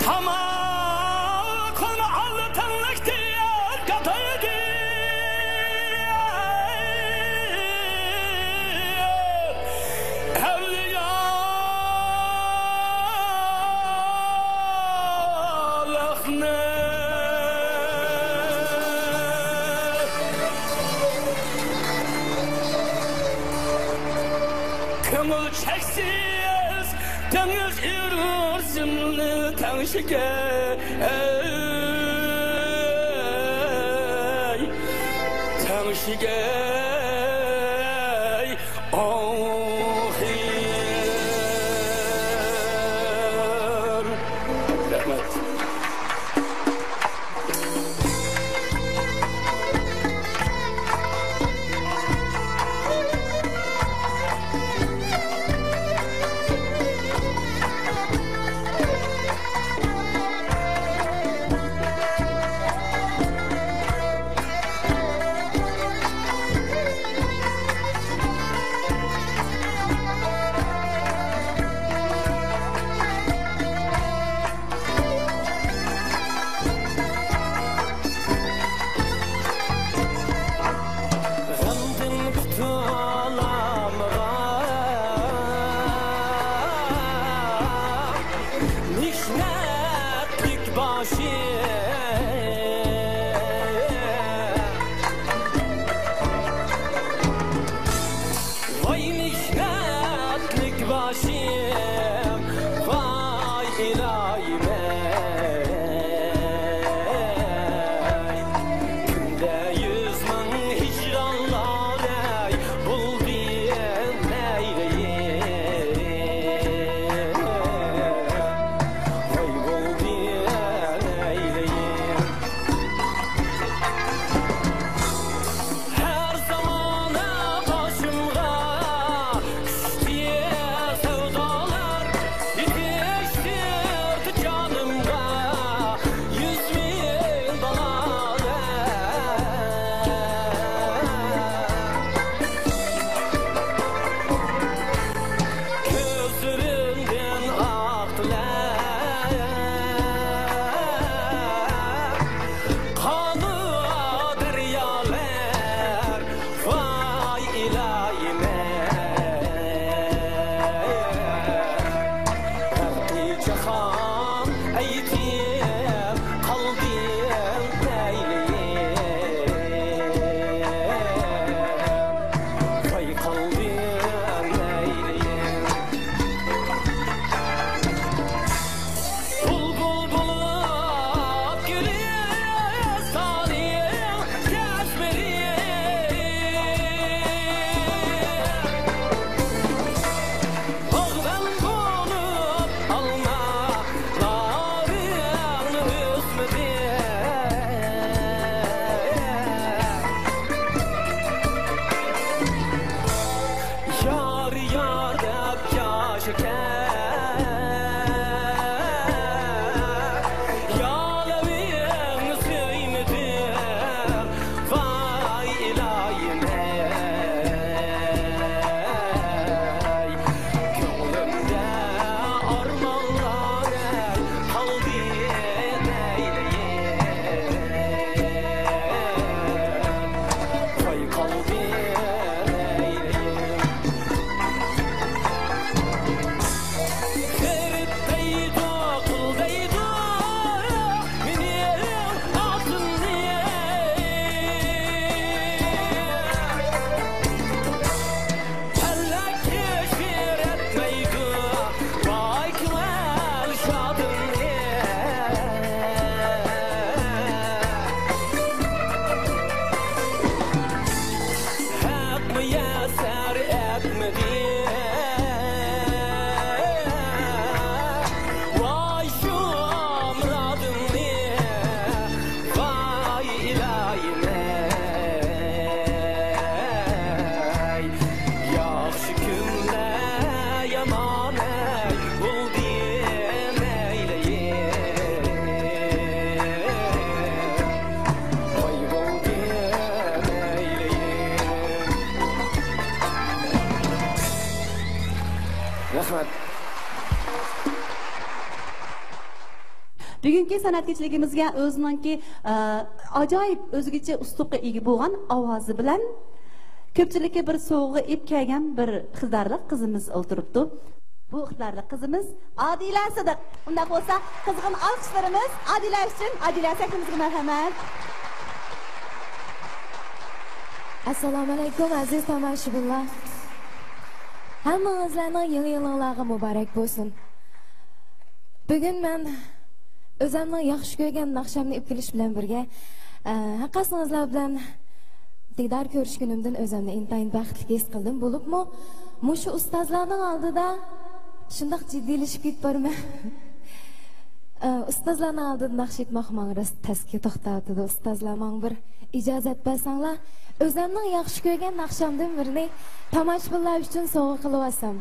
Tamam konu anlatanlık diyen kataydı Kömül çeksiz deniz yürür simli tanışıke Tanışıke Rahmet Nişnetlik başı Vay nişnetlik başı Vay ilahime Günde 100 bin hicranlar ey Bul diyen neyleyim Vay bul diyen neyleyim Her zamana başımda Düştüye sevdalar Yetiştirdi canımda 100 bin balalar Gözlerimden aktılar Kanı deryalar Vay ilahime Ferdi cihan eğitim Kalbim neyleyim Vay kalbim neyleyim Bul bul bulup gülüyor Salih geçmeli Bağdan bulup alma Larını hüsmedi Yar yar dep yaşaken Yalevim söyledim Vay ilahime Gönlümde armanlar ey Kalbim neyleyim Vay kalbim neyleyim Ferit kuldaydı Benim altın niye Tellek keşfir etmeydi Vay kıvel şadın niye Hak mı yeser etmedi Vay şu amradın niye Vay ilahime Yaxşı günle yaman ey Bul diye neyleyim Vay bul diye neyleyim Rahmet Bugungi san'at kechiligimizga o'zininki ajoyib o'zgacha uslubga ega bo'lgan ovozi bilan ko'pchilikka bir sovg'a ib kelgan bir qizlarlik qizimiz o'tiribdi. Bu qizlarlik qizimiz Adila Sidiq. Unda bo'lsa qizg'in olqishlarimiz Adila uchun. Adila sahnimizga marhamat. Assalomu alaykum aziz tomoshabinlar. Hammangizlarning yangi yilinglarga muborak bo'lsin. Bugun men o'zimning yaxshi ko'rgan naqshamni ib kelish bilan birga haqqasingizlar bilan diydor ko'rishganimdan o'zimni intayin baxtli his qildim. Bo'libmi, mushu ustozlarning oldida shundoq jiddiylashib ketib borman. Ustozlarning oldida naqsh etmoq menga rost tasga to'xtatdi. Ustozlar menga bir ijozat bersanglar, o'zimning yaxshi ko'rgan naqshamdan birini tomoshabinlar uchun sovg'a qilib olsam.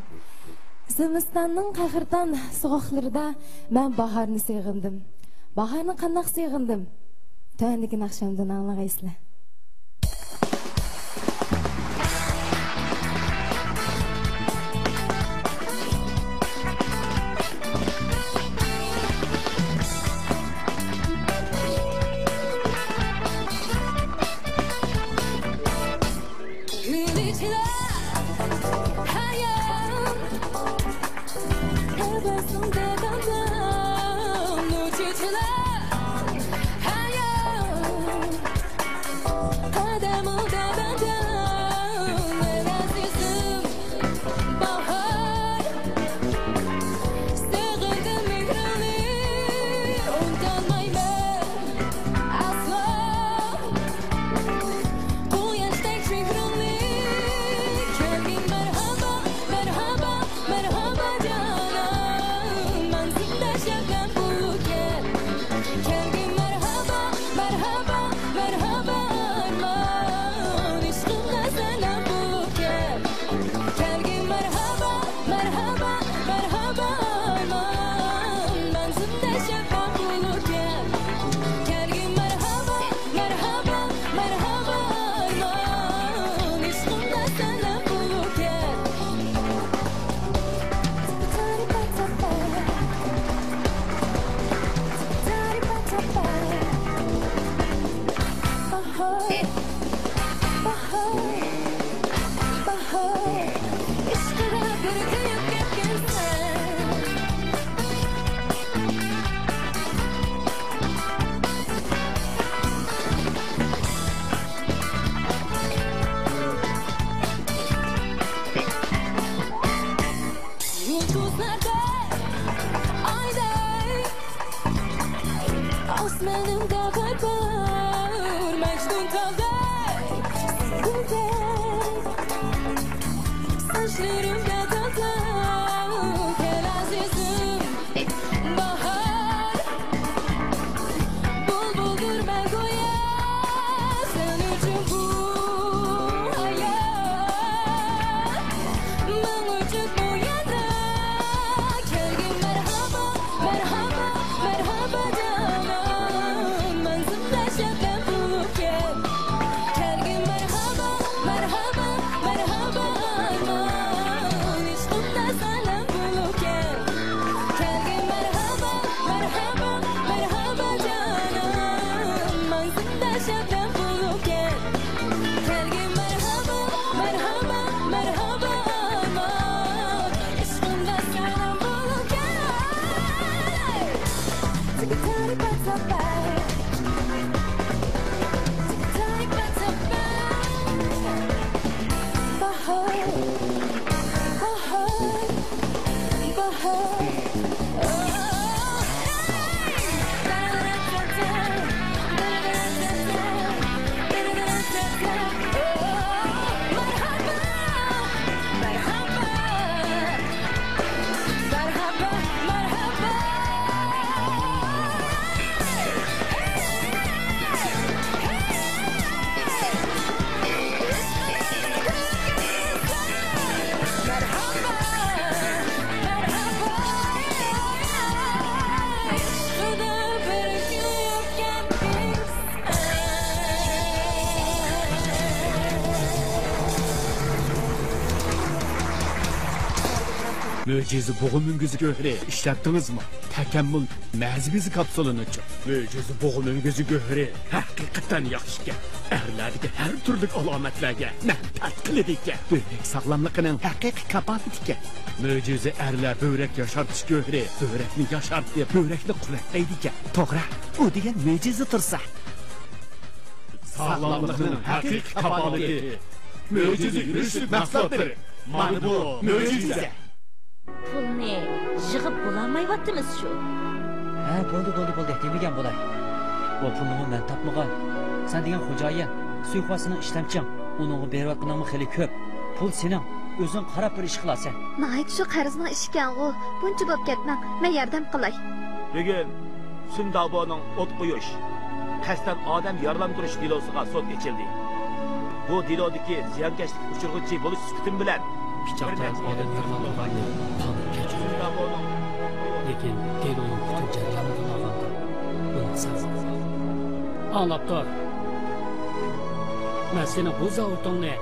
Zimistonning qahrdan sovuqlarida men bahorni seg'indim. Bahorni qanday seg'indim? Tövəndəki naqshamdan anlag'aysizlar. Hayal, her basımda damla Osmonimda qor Majnun tog'day Sendek Sochlarimda to'qlar Kel azizim bahor Bulbuldur men go'yo Sen uchun bu hayot Men uchun bu yerda Kelgin marhaba, marhaba, marhaba canon Manzilda shabnam bo'lib kel Kelgin marhaba, marhaba, marhaba armon Ishqimda salam bo'lib kel Kelgin marhaba, marhaba, marhaba canon Manzilda shabnam bo'lib kel Kelgin marhaba, marhaba, marhaba armon Ishqimda salam bo'lib kel Tic-tac, back-to-back Tic-tac, back-to-back Bahar, bahar, bahar Möcizi boğumun göhre işlettiniz mi? Tekemmül mezbizi kapsulunu çık. Möcizi boğumun göhre hakikaten yakışken. Erlerdeki her türlük alametlerge menfaat kılıdike. Börek sağlamlıkının hakiki kapatike. Möcizi erler börek yaşartış göhre. Börekni yaşart diye börekni kuvvetleydike. Toğra, o diyen möcizi tırsa. Sağlamlıkının hakiki kapatike. Möcizi yürüyüşlük maksatları. Mana bu möcize. Pulni yig'ib bo'lolmayaptimiz shu. Ha, bo'ldi, demagan bo'lay. Bu pulni men topmagan. Sen degan xo'jayin, suyxosini ishlamchim. Uni berayotganim xili ko'p. Pul sening. O'zing qarab bir ish qilasan. Nahayt shu qarzning ishkan-ku. Buncha bo'lib ketmang. Men yordam qilay. Bugun Sundaboning o't qo'yish, qasddan odam yaralantirish delosiga sud ochildi. Bu delodagi ziyonkashlik uchirg'uchi bo'lish sifatim bilan pichoqdan odam yaralangani qonun kechirildi. Lekin deloning butun jarayonidan olganda buni siz anlab tur. Men seni bu zavodingni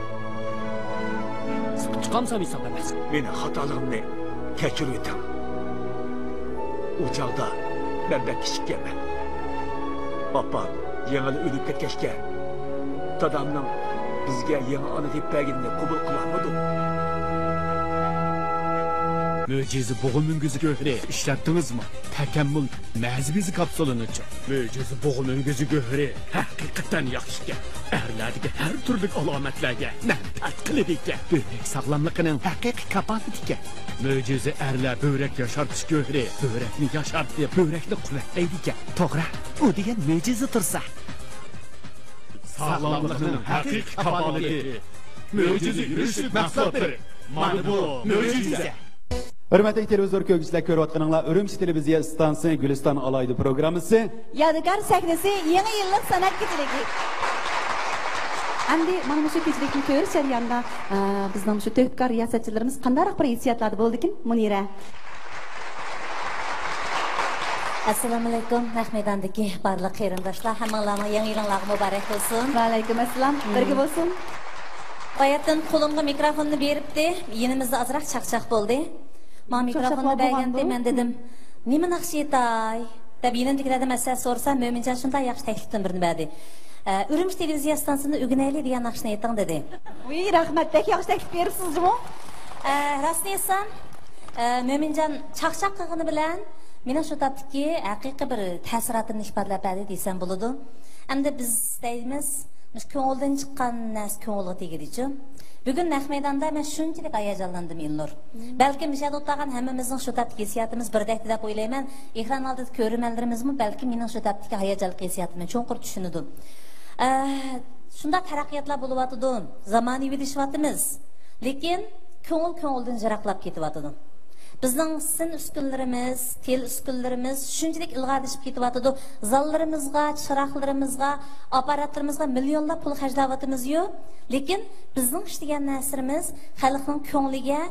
chiqamsam hisob emas. Meni xatoligimni kechir o'ting. U chog'da men kichikman. Opam yangi o'lib ketgachga dadamning bizga yangi ona deb berganini qabul qilmadim. Möcizi boğumun göhre işlettiniz mi? Tekemmül mezbizi kapsulunu çık. Möcizi boğumun göhre hakikaten yakışken. Erlerdeki her türlük alametlerge menfaat kılıdike. Börek sağlamlıkının hakiki kapatike. Möcizi erler börek yaşartış göhre. Börekni yaşart diye börekni kuvvetleydike. Toğra, o diyen möcizi tırsa. Sağlamlıkının hakiki kapatike. Möcizi yürüyüşlük maksatları. Mana bu möcize. Hürmetli televizyon kökçüler körüvatkanınla Ürümçi Televiziya Stansı Gülistan Alaydı programısı. Yadigar sahnesi yeni yıllık sanat geciligi. Endi mana shu kechilikni ko'rish jarayonida bizning shu tövbkor riyosatchilarimiz qanday bir hissiyotlarda bo'ldikin Munira? Assalomu alaykum Mahmedandagi barliq qarindoshlar, hammalaringizga yangi yilinglar muborak bo'lsin. Va alaykum assalom. Birga bo'lsin. Oyatdan qo'limga mikrofonni beribdi, yenimizda ozroq chaqchaq bo'ldi. Men mikrofonni berganda men dedim, "Nima naqsh etay?" deb yenimdagilardan masala so'rsam, Mo'minjon shunday yaxshi taklifdan birini berdi. Ürümçi televiziya stansiyasini o'rganaylik degan naqshni ayting dedi. Voy, rahmat, bek yaxshi taklif beribsizmi? Rostni aytsam, Mo'minjon chaqchaq qilgani bilan meni shu topdiki haqiqiy bir ta'sirotini ifodalab berdi desam bo'ladi. Endi biz deymiz, Biz ko'ngildan chiqqan narsa ko'ngilga tegadichi. Bugun naq maydonda men shunchalik hayajonlandim Elnur. Balkim mishada o'tgan hammamizning shu tapdagi hissiyatimiz birdek deb o'ylayman. Ekran oldida ko'rmanlarimizmi balki mening shu tapdagi hayajonli hissiyatimni cho'nqur tushundim. Shunda taraqqiyotlar bo'lyotdi. Zamonaviylashayapmiz. Lekin ko'ngildan jiroqlab ketyapti. Bizning sin uskunlarimiz, tel uskunlarimiz shunchalik ilg'adishib ketyapti. Zallarimizga, chiroqlarimizga, apparatlarimizga millionlab pul xarjlayapmiz-yu, lekin bizning ishlagan narsamiz xalqning ko'ngliga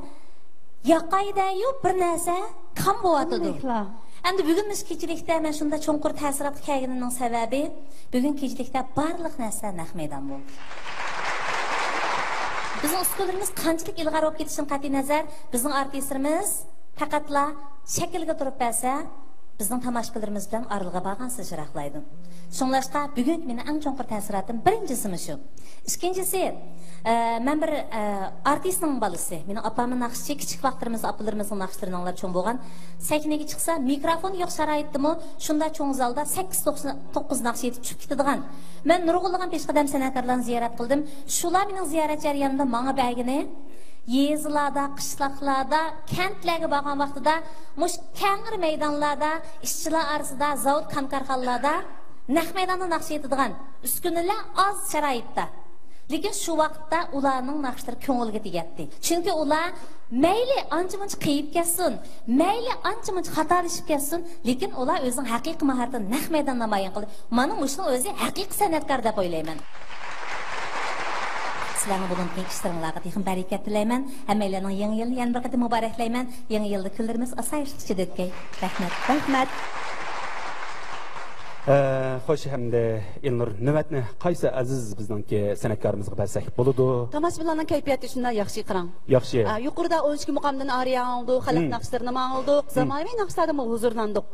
yoqaydi-yu bir narsa kam bo'lyapti. Endi bugun biz kechilikda men shunda cho'nqur ta'sirot kelganining sababi bugun kechilikda barliq narsa naq maydon bo'ldi. Bizning uskunlarimiz qanchalik ilg'or bo'lib ketishidan qat'iy nazar, bizning artistlarimiz faqatla shaklga turib bersa, bizning tomoshabinlarimiz bilan oraliqqa borgansiz jiroqlaydi. Shunlashqa bugun meni eng cho'nqur ta'sirotim birinchisi shu. Ikkinchisi, men bir artistning balasi, meni opamning naqshi, kichik vaqtlarimiz opalarimizning naqshlarini anglar cho'ng bo'lgan. Sahnaga chiqsa, mikrofon yo'q sharoitdimi, shunda cho'ng zalda 8-9 naqsh yetib chiqib ketadigan. Men nurg'unlagan peshqadam san'atkorlarni ziyorat qildim. Shular mening ziyorat jarayonida menga bergani yezlarda, qishloqlarda, kentlarga borgan vaqtida, mush kangir maydonlarda, ishchilar orasida, zavod karxonalarda naq maydonda naqsh etadigan uskunalar oz sharoitda. Lekin shu vaqtda ularning naqshlari ko'ngilga tegadi. Chunki ular mayli ancha-muncha qiyib ketsin, mayli ancha-muncha xatolashib ketsin, lekin ular o'zining haqiqiy mahoratini naq maydonda namoyon qildi. Mana mushning o'zi haqiqiy san'atkor deb o'ylayman. Sizlarning bugun ishtiroqlarga texnik barakat tilayman. Hammalarning yangi yilni yana bir qator muboraklayman. Yangi yilda kunlarimiz asoyishli o'tgay. Rahmat. Rahmat. Xo'sh, hamda Elnur navbatni qaysi aziz bizningki san'atkorimizga bersak bo'ladi? Tomoshabinlarning kayfiyati shunday yaxshi qarang. Yaxshi. Yuqorida 12 muqomdan ariyan oldi, xalq naqshlarini ma'loldi, zamonaviy naqshlarda huzurlandik.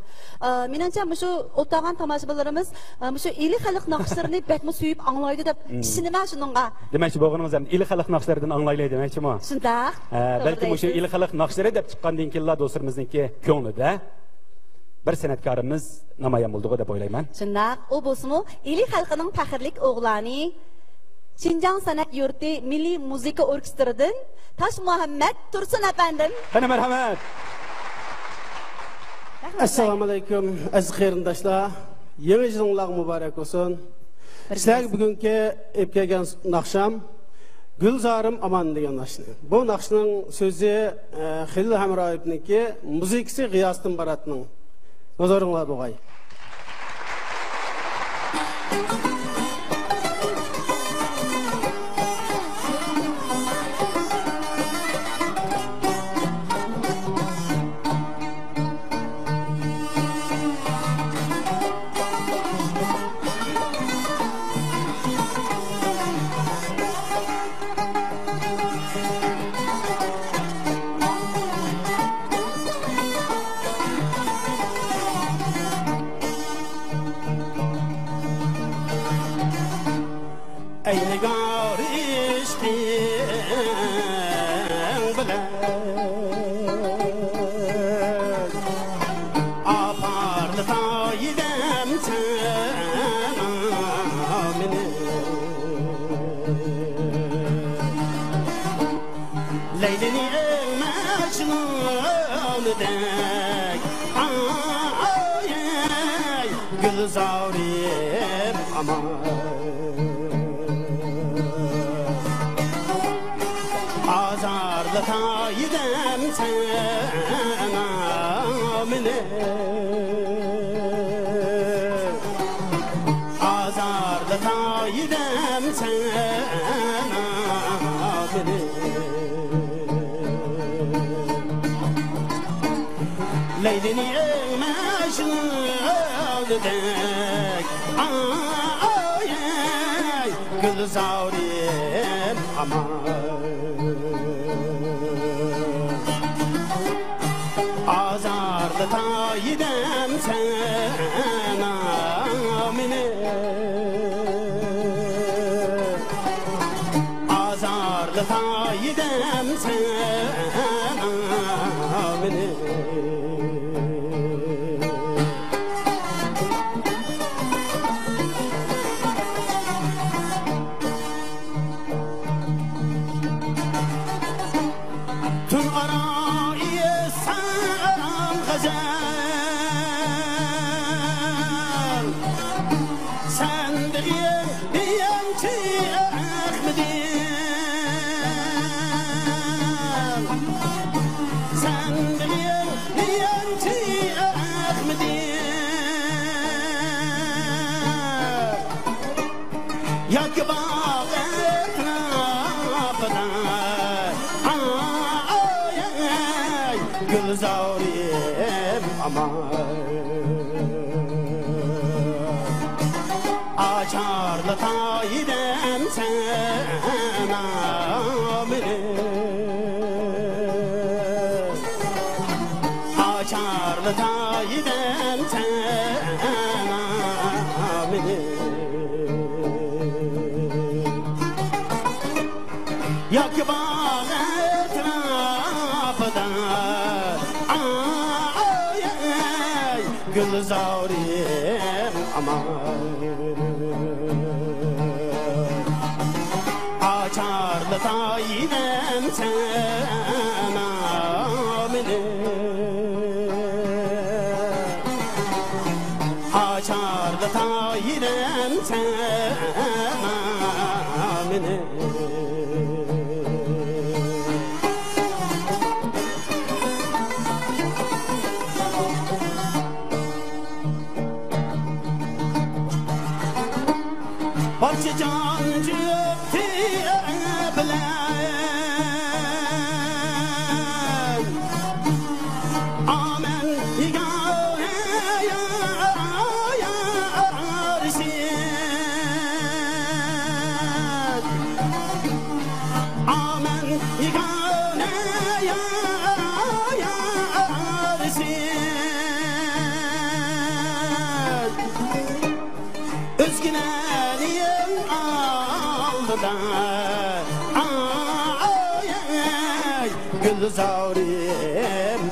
Menimcha shu o'tgan tomoshabinlarimiz shu ili xalq naqshlarini bekmi suyib anglaydi deb ishonaman shuningga. Demakchi bo'lganimiz ham ili xalq naqshlaridan anglaydi demakchimi? Shunday. Balki shu ili xalq naqshlari deb chiqqandan keyin do'stlarimizningki ko'nglida bir san'atkorimiz namoyon bo'ldi deb o'ylayman. Shunday, u bo'lsa-mu, ili xalqining faxrlik o'g'lani Xinjiang san'at yurti Milliy musiqa orkestridan Tosh Muhammad Tursun afandim. Qani marhamat. Assalomu alaykum aziz qarindoshlar. Yangi yilinglar muborak bo'lsin. Sizlarga bugungi ep kelgan naqsham Gulzorim Aman degan naqshni. Bu naqshning so'zi Xilil Hamroyevniki, muzikasi G'iyosdin Baratning. Nazaringlar bo'g'ay. Gülzarim aman azarlı tayidem sana mine azarlı tayidem sana mine Leylini dek ay Gülzarim aman azarlı tayidem sana mine azarlı tayidem sana mine yoki bog' etrafida gulzorim açarlı tayidem sana meni açarlı tayidem sana meni yoki bog' etrafida gulzorim açarlı tayidem sana meni açarlı tayidem sana meni barcha joncı bilan amen özgünenin aldıda gülzorim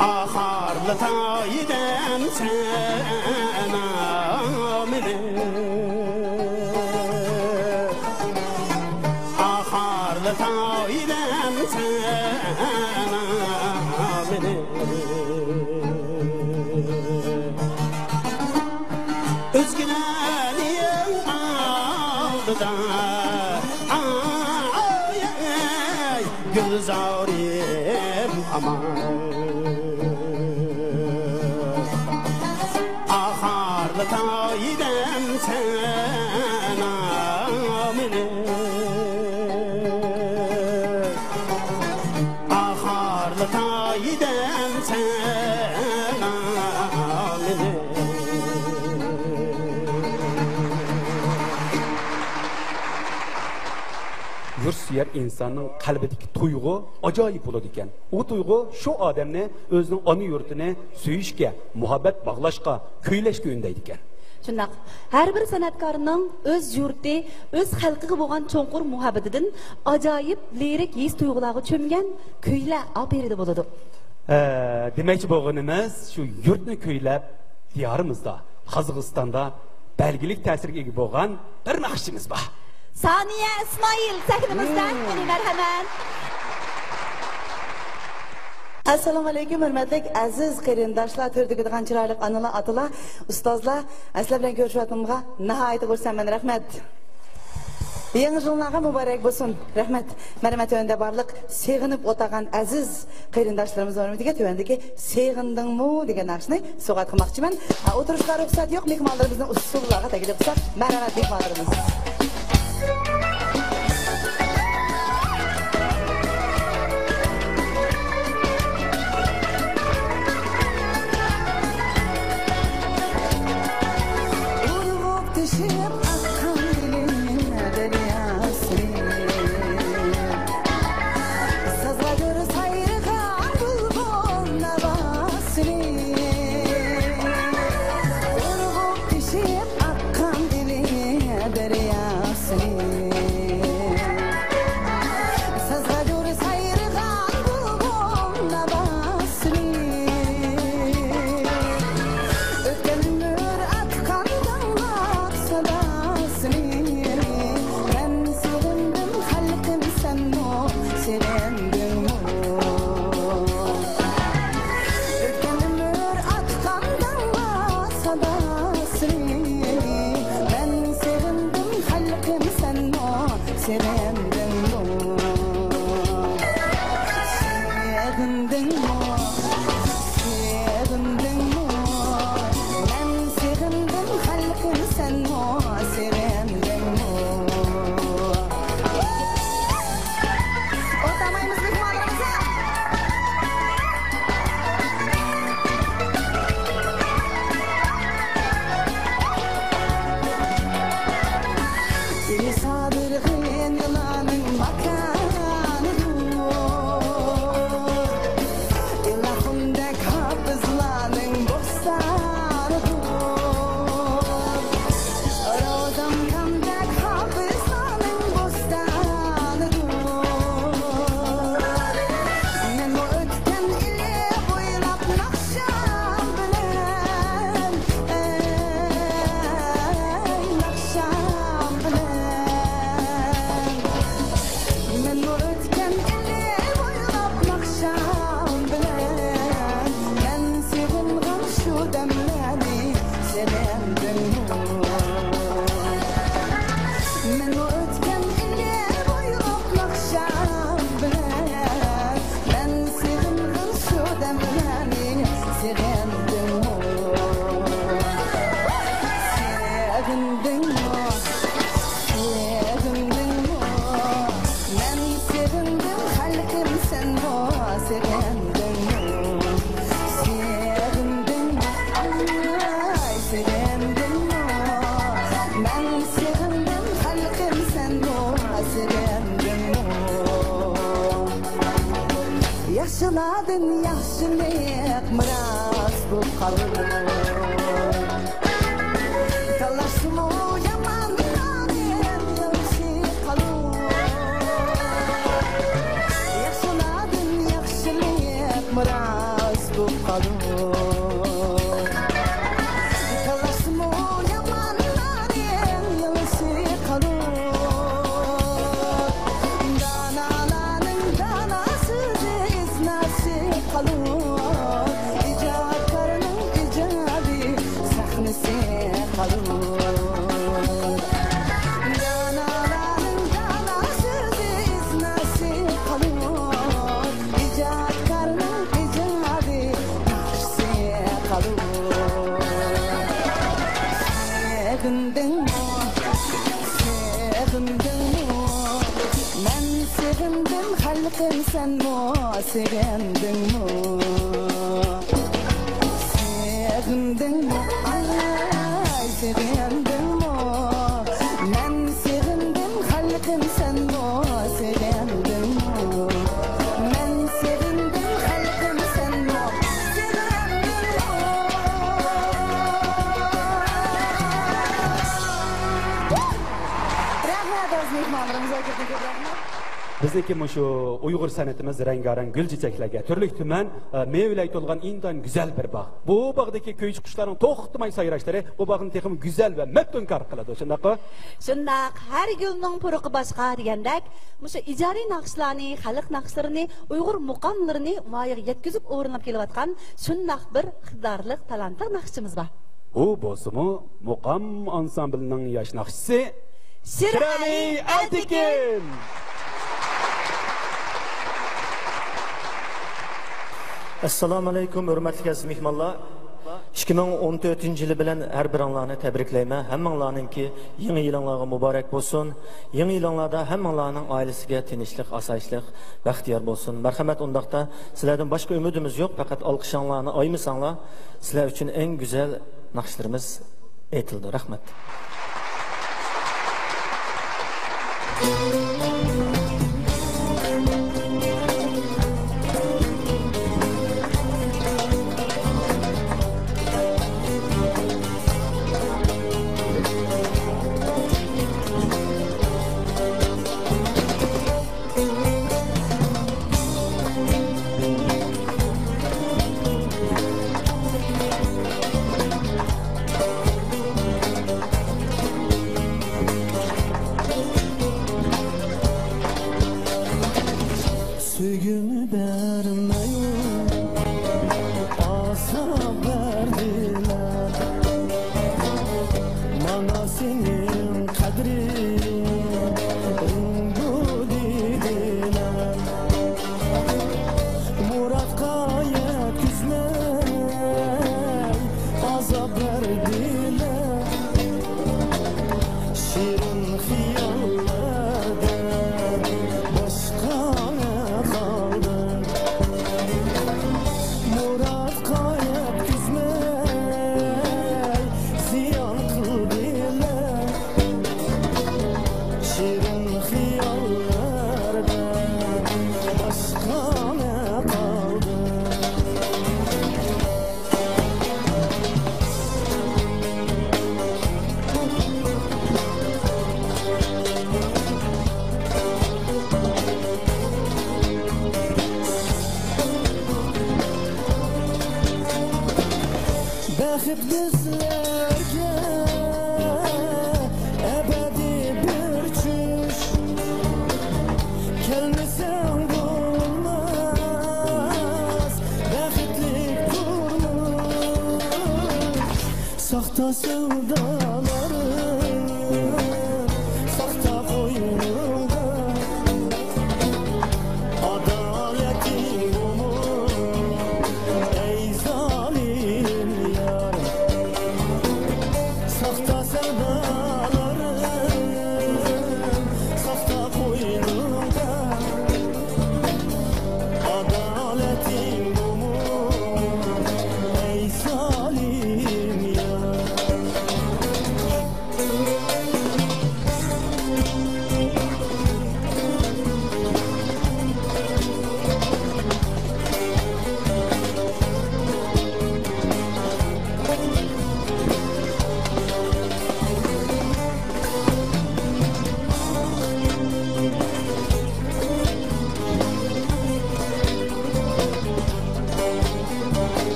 aharlı tayidem sana meni aharlı tayidem sana meni özgünenin aldıda gülzorim aharlı tayidem sana meni aharlı tayidem sana meni yurtsuyer insonning qalbidagi tuyg'u ajoyib bo'ladi ekan. U tuyg'u shu odamni o'zining ona yurtini suyishga, muhabbat bog'lashga, kuylashga undaydi ekan. Shundaq, har bir san'atkorning o'z yurti, o'z xalqiga bo'lgan cho'nqur muhabbatidan ajoyib lirik his tuyg'ularga cho'mgan kuylar olib beradi bo'ladi. Demakchi bo'lganimiz shu yurtni kuylab diyorimizda, Qozog'istonda belgilik ta'sirga ega bo'lgan bir naqshimiz bor. Saniye İsmail sahnimizdan meni marhamat. Assalomu alaykum hurmatli aziz qarindoshlar, to'rdigidigan chiroyli onalar, otalar, ustozlar, sizlar bilan ko'rishayotganimga nihoyat xursandman. Rahmat. Yangi yillarga muborak bo'lsin. Rahmat. Mana tövende barliq seg'inib o'tagan aziz qarindoshlarimiz hurmatiga tövendeki seg'indingmi degan naqshni so'g'at qilmoqchiman. O'tirishga ruxsat yo'q, mehmonlarimizni usullarga taklif qilsak, marhamat mehmonlarimiz. Yaşıladın yaşlılık miras bu kalır Talaşma yamandan yaşı kalır Yaşıladın yaşlılık miras bu kalır Talaşma yamandan yaşı kalır Danaların danası kalır icatlarının icadı sahnesi kalır Danaların danası iznası kalır icatlarının icadı sahnesi kalır Sevindin mi? Sevindin mi? Ben sevindim halkım sen mi? Sevindin mi? Sevindin mi? Ay sevindin mi? Ben sevindim halkım sen mi? Sevindin mi? Ben sevindim halkım sen mi? Sevindin mi? Rahmet olsun mehmanlarımıza köpük rahmet. Bizdeki şu Uyghur sanatımız rengarenk gül çiçeklerge, türlü tümen meyveyle dolgan indan güzel bir bağ. Bu bağdaki köy kuşların toxtumay sayraşları bu bağın texim güzel ve meftunkar kılады. Şundaq? Şundaq, her gülnün puruqı başqa degandek, şu icari naqshlarni, xalq naqshlarini, Uyghur muqamlarini muayyiq yetkizib o'rinlab kelayotgan şundaq bir iqtidorli talantli naqshchimiz bor. U bo'lsa-mu muqam ansamblining yosh naqshchisi Shirali Altekin. Assalomu alaykum, hurmatli aziz mehmonlar. 2014-yili bilan har biringlarni tabriklayman. Hammanglarningki yangi yilinglarga muborak bo'lsin. Yangi yilinglarda hammanglarning oilasiga tinchlik, osoyishlik, baxtiyor bo'lsin. Marhamat, undaqda sizlardan boshqa umidimiz yo'q, faqat olqishinglarni oymisanglar, sizlar uchun eng go'zal naqshlarimiz aytildi. Rahmat.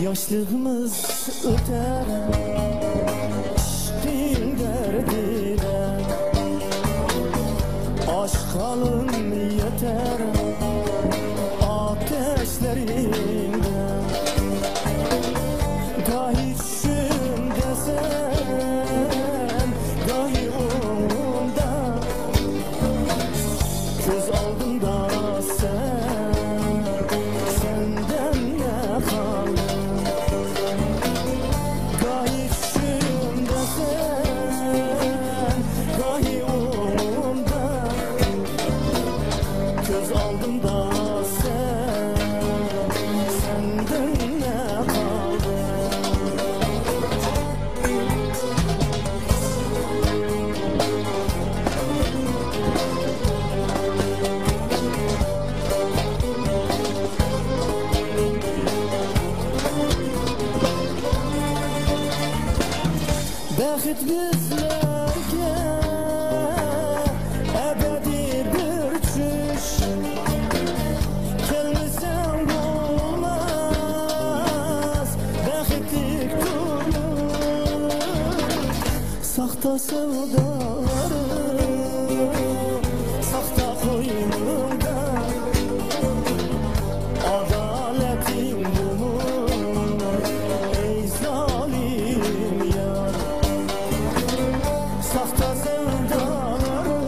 Yaşlığımız öter Aşkın derdine Aşk halın yeter Ateşlerinde Gahi düşümde sen Gahi umumda Göz aldımda sen Senden ne kaldı Gahi düşümde sen Gahi umumda Göz aldımda sen Senden ne kaldı Bəxt bizlərə əbədi bir çüş Gəlməsən olmaz bəxtlik durur Saxta sevdaları saxta qoynunda Adalətin bulur ey zalim yar Saxta sevdaları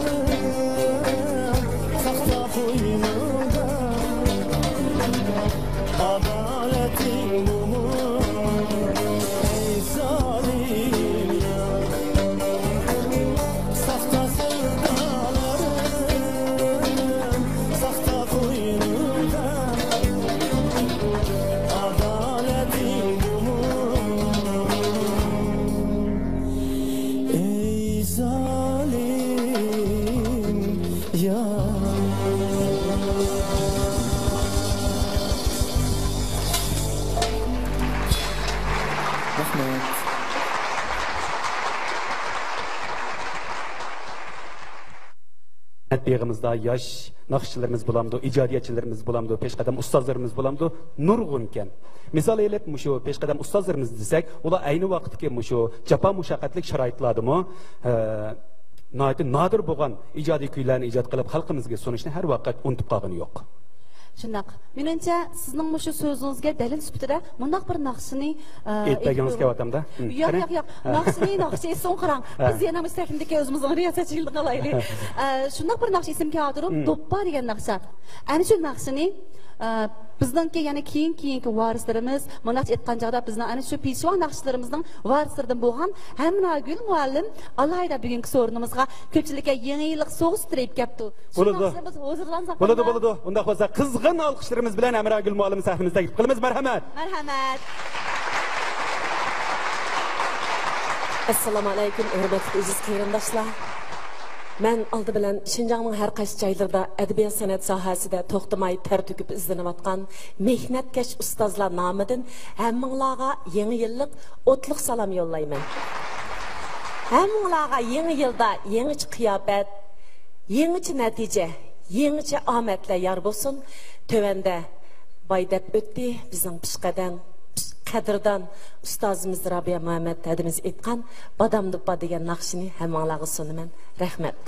saxta qoynunda Adaletin bulur ey zalim yar Saxta sevdaları saxta qoynunda Adaletin bulur ey zalim yar Rahmet Begimizda yaş nakşçılarımız bulamdı, icadiyatçılarımız bulamdı, peşqadam ustazlarımız bulamdı, nurgunken. Misal elep muşu peşqadam ustazlarımız desek, ola aynı vaxtki muşu capa muşaqqatlik şaraitladımı, nadir bo'lgan ijodiy kuylarni ijod qilib xalqimizga sunishni har vaqt unutib qolgani yo'q. Shundoq. Menimcha sizning shu so'zingizga dalil sifatida mundaq bir naqshini aytganingiz kelyaptimda. Yo'q. Naqshi so'ng qarang. Biz yana mustaqimdagi o'zimizning riyosatchiligini qilaylik. Shundoq bir naqsh ism keltirib, do'ppa degan naqsha. Ana shu naqshini bizningki yana keyingi varislarimiz mana aytgan chog'da bizning ana shu peshvo naqshlarimizning varislaridan bo'lgan Hamnagul muallim alayda bugungi so'rinimizga ko'pchilikka yangi yillik so'g'is tilab kelibdi. Shu naqshimiz hozirlansa bo'ladi. Unda bo'lsa qizg'in olqishlarimiz bilan Hamnagul muallim sahnimizda qilamiz. Marhamat. Assalomu alaykum, hurmatli aziz qarindoshlar. Men aldı bilan Şinjanning har qaysi joylarida adabiyot san'at sohasida to'xtamay ter to'kib izlanayotgan mehnatkash ustozlar nomidan hammanglarga yangi yillik o'tliq salom yo'llayman. Hammanglarga yangi yilda yangicha qiyofat, yangicha natija, yangicha omadlar yor bo'lsin. Tövende baydab o'tdi bizning pishqadan qadrdan ustozimiz Rabiya Muhammad hadimiz aytgan badam duppa degan naqshini hammanglarga sunaman. Rahmat.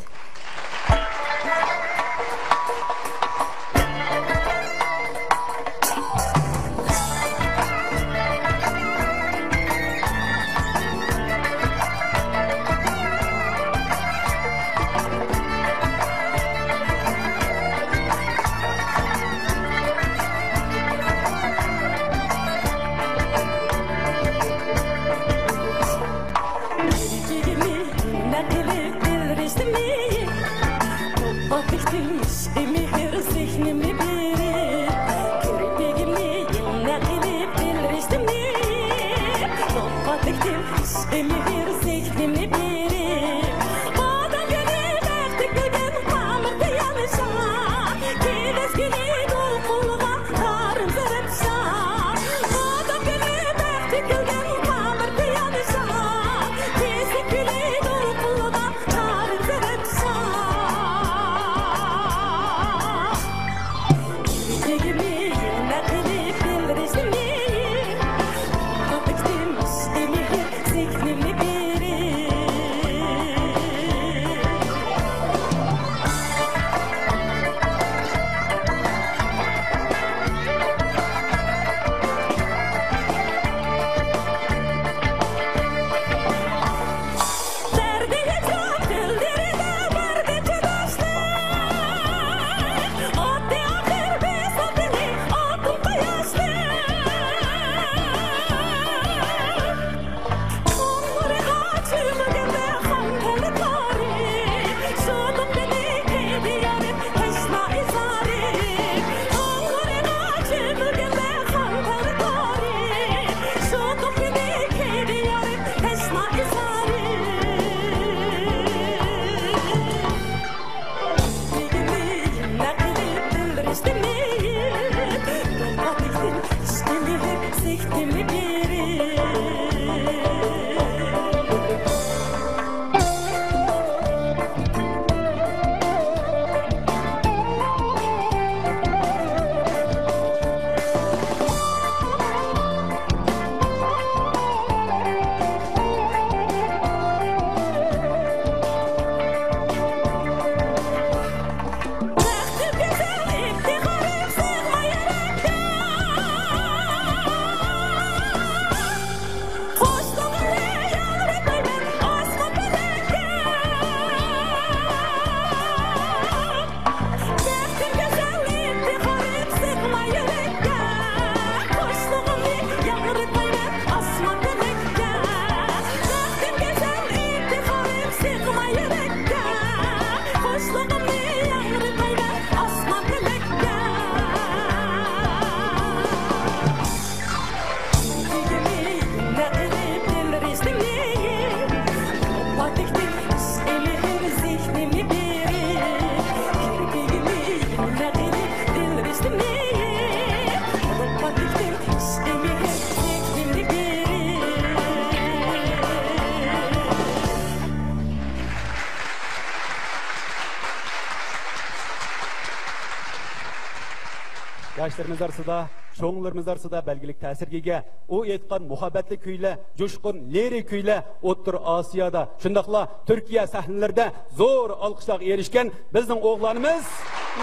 Yoshlarimiz orasida, cho'nglarimiz orasida belgilik ta'sirga ega u aytgan muhabbatli kuylar, jo'shqin lirik kuylar O'rta Osiyoda, shundaqla Turkiya sahnalarida zo'r olqishlarga erishgan bizning o'g'lonimiz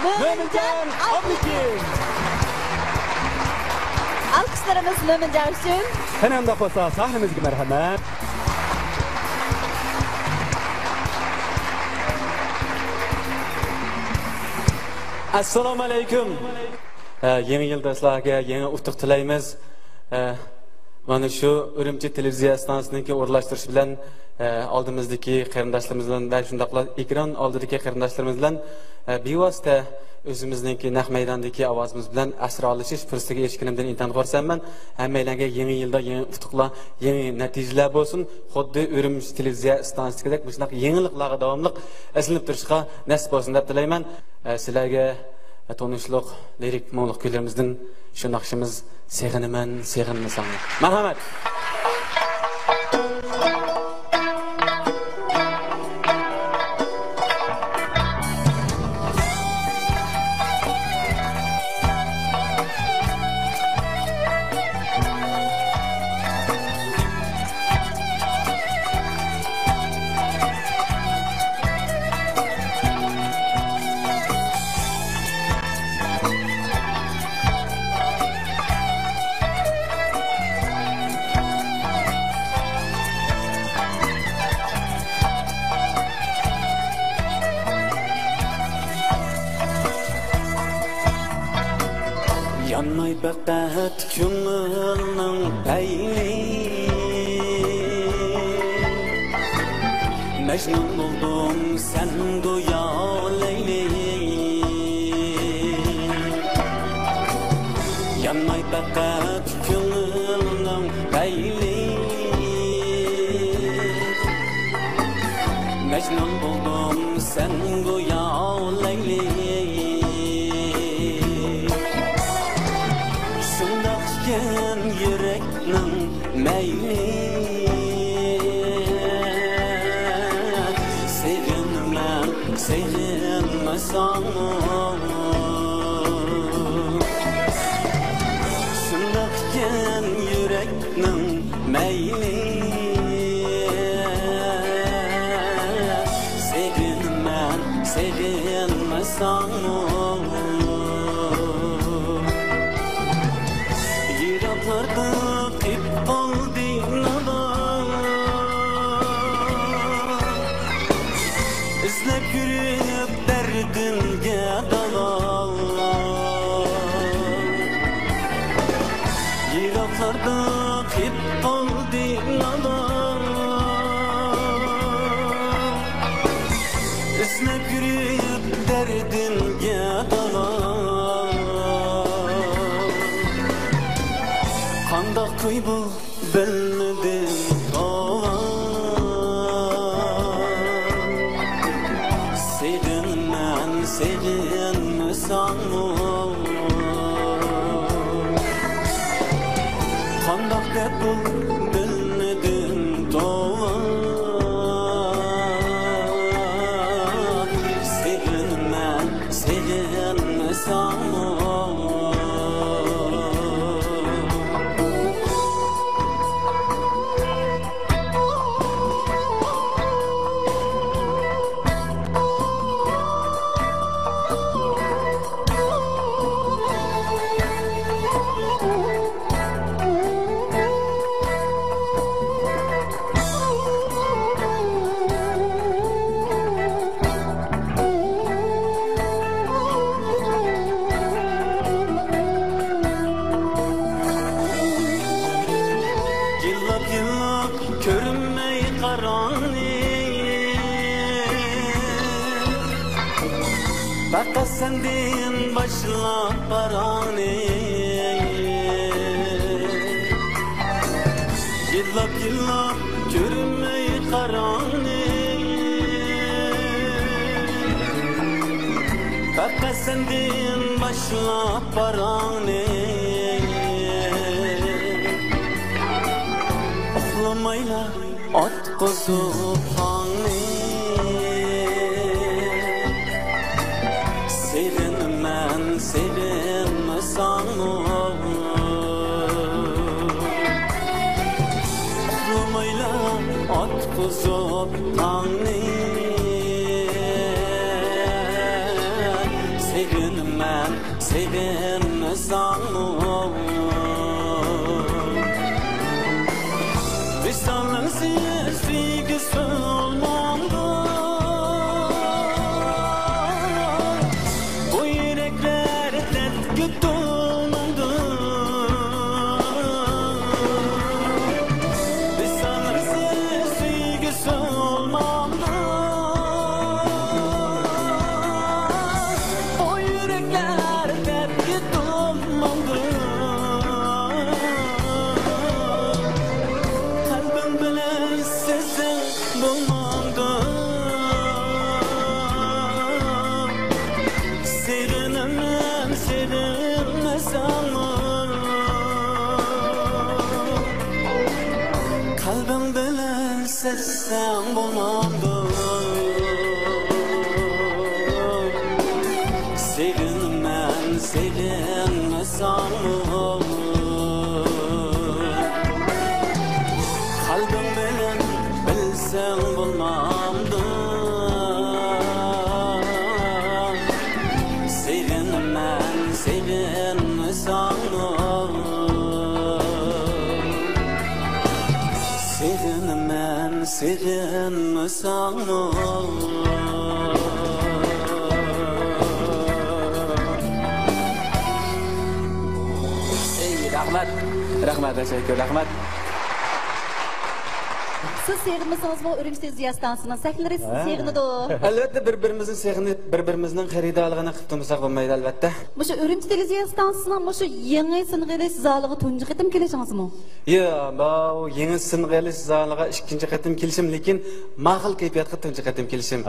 Mo'minjon Abdukin. Alqishlarimiz Mo'minjon uchun. Xananda bo'lsa sahnamizga marhamat. Assalomu alaykum. Yangi yil do'stlarga yangi utuq tilaymiz. Mana shu Urumchi televiziya stansiyasining o'rlashtirishi bilan oldimizdagi qarindoshlarimiz bilan va shundaqla ekran oldidagi qarindoshlarimiz bilan bevosita o'zimizning naq maydondagi ovozimiz bilan asra olishish fursatiga erishganimdan intan xursandman. Hammalarga yangi yilda yangi utuqlar, yangi natijalar bo'lsin. Xuddi Urumchi televiziya stansiyasidek bunaqa yangiliklarga davomli aslinib turishga nasib bo'lsin deb tilayman. Sizlarga tanishliq lirik mo'liq kuylarimizdan shu naqshimiz seg'inaman, seg'inmasam. Marhamat. Yanmay bəqət kümülün bəyni Mecnun buldum sen duya leyli Yanmay bəqət kümülün bəyni Mecnun buldum sen duya leyli yüreknin meyli Sevinmem, sevinmesem Şundakken yüreknin meyli Sevinmem, sevinmesem Qip oldu nadan İzlep yürüyüp derdinge dalal Yiraklarda qip oldu nadan İzlep yürüyüp derdinge dalal Qandaq kuy bu bilmedim Sevinmem, sevinmesem Qandaq deb bu bilmedim Sevinmem, sevinmesem Fakat senden başla parane Yıllap yıllap görünmeyi karane Fakat senden başla parane Oklamayla at kozup hane Sevinmem, sevinmesem sevinmesanmı Visalın sevgisi olmamdı Bu yürekler dertli dolmadı Visalın sevgisi olmamdı O yürekler dertli dolmadı Kalbim bilen sizin bulmamdı Sevinemem sevilmesanmı Kalbim bilen sizin bulmamdı Sevinemem sevilmesanmı Kalbim bilen bilsen bulmamdı Sevinmen sevinmesanmı Sevinmen sevinmesanmı Rahmat, teşekkür, rahmat. Siz sevgimisanız bu Ürümçi Televizya stansiyasının sahneleri sevginidir. Albatta bir-birimizning sevgini, bir-birimizning xaridorligini qilib turmasak bo'lmaydi albatta. Mushu Ürümçi Televizya stansiyasining mushu yangi sing'ili sizlarga tunji qitim kelishingizmi? Yo'q, bu yangi sing'ili sizlarga ikkinchi qatim kelishim, lekin ma'qul kayfiyatga tunji qatim kelishim.